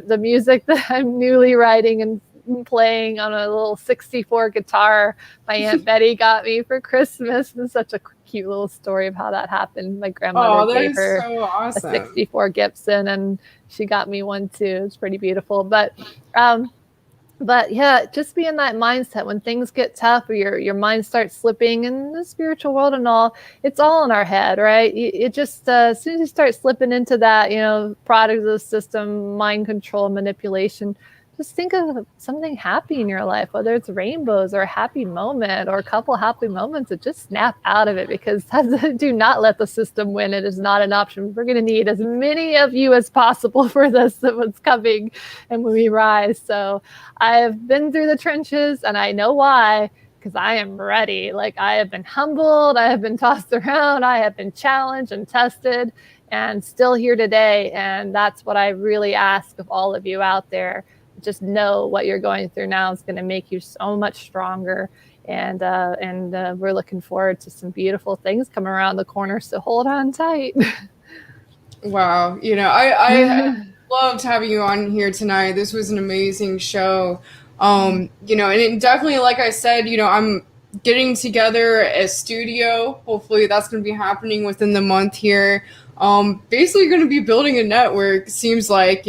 the music that I'm newly writing and playing on a little 64 guitar my Aunt Betty got me for Christmas. It's such a cute little story of how that happened. My grandmother gave her so awesome. a 64 Gibson, and she got me one too. It's pretty beautiful. But yeah, just be in that mindset when things get tough or your mind starts slipping in the spiritual world and all. It's all in our head, right? It just as soon as you start slipping into that, product of the system, mind control, manipulation, just think of something happy in your life, whether it's rainbows or a happy moment or a couple happy moments, and just snap out of it, because do not let the system win. It is not an option. We're going to need as many of you as possible for this, what's coming, and when we rise. So I have been through the trenches, and I know why, because I am ready. Like, I have been humbled, I have been tossed around, I have been challenged and tested, and still here today. And that's what I really ask of all of you out there. Just know what you're going through now is going to make you so much stronger. And we're looking forward to some beautiful things coming around the corner. So hold on tight. Wow. I loved having you on here tonight. This was an amazing show. And it definitely, like I said, I'm getting together a studio. Hopefully that's going to be happening within the month here. Basically going to be building a network. Seems like,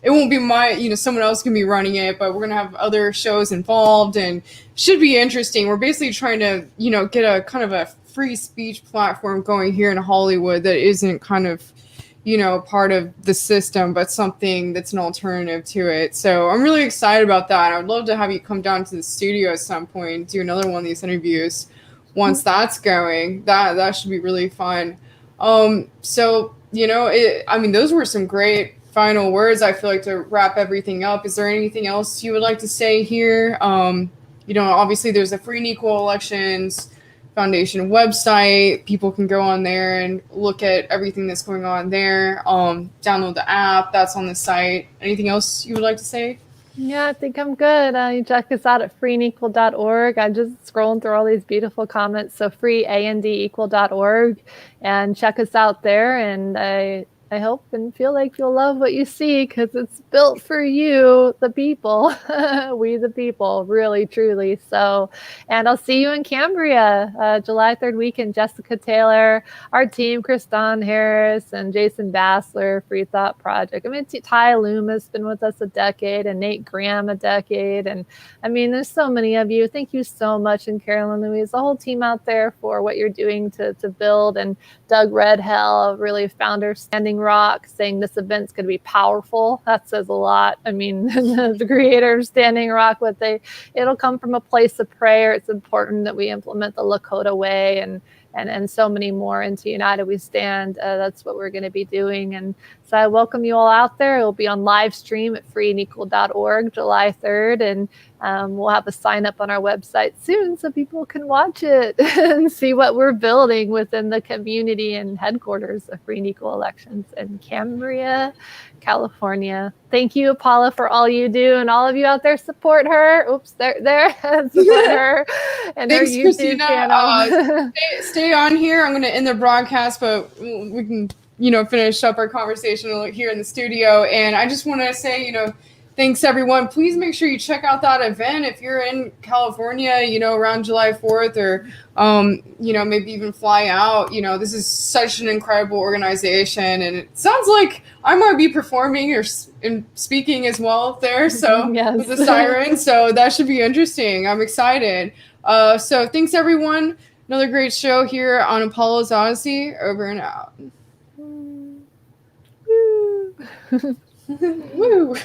it won't be someone else can be running it, but we're going to have other shows involved, and should be interesting. We're basically trying to, get a kind of a free speech platform going here in Hollywood that isn't kind of, part of the system, but something that's an alternative to it. So I'm really excited about that. I'd love to have you come down to the studio at some point, do another one of these interviews once that's going. That should be really fun. So, those were some great final words, I feel like, to wrap everything up. Is there anything else you would like to say here? Obviously there's the Free and Equal Elections Foundation website. People can go on there and look at everything that's going on there. Download the app that's on the site. Anything else you would like to say? Yeah, I think I'm good. You check us out at freeandequal.org. I'm just scrolling through all these beautiful comments. So freeandequal.org, and check us out there. And I hope and feel like you'll love what you see, because it's built for you, the people, we the people, really, truly. So, and I'll see you in Cambria, July 3rd weekend. Jessica Taylor, our team, Kristan Harris and Jason Bassler, Free Thought Project. Ty Loomis been with us a decade, and Nate Graham a decade. And there's so many of you. Thank you so much. And Carolyn Louise, the whole team out there, for what you're doing to build. And Doug Redhell, really founder, Standing Rock, saying this event's going to be powerful. That says a lot. The creator of Standing Rock, it'll come from a place of prayer. It's important that we implement the Lakota way, and so many more into United We Stand. That's what we're going to be doing. And so I welcome you all out there. It'll be on live stream at freeandequal.org, July 3rd. And we'll have a sign up on our website soon so people can watch it and see what we're building within the community and headquarters of Free and Equal Elections in Cambria, California. Thank you, Apolla, for all you do, and all of you out there support her. Oops, there, support her and thanks, her YouTube Christina. channel. Stay on here. I'm going to end the broadcast, but we can, finish up our conversation here in the studio. And I just want to say, thanks, everyone. Please make sure you check out that event if you're in California, around July 4th, or, maybe even fly out. This is such an incredible organization, and it sounds like I might be performing or speaking as well there. So Yes. with the siren, so that should be interesting. I'm excited. So thanks, everyone. Another great show here on Apollo's Odyssey. Over and out. Woo. Woo.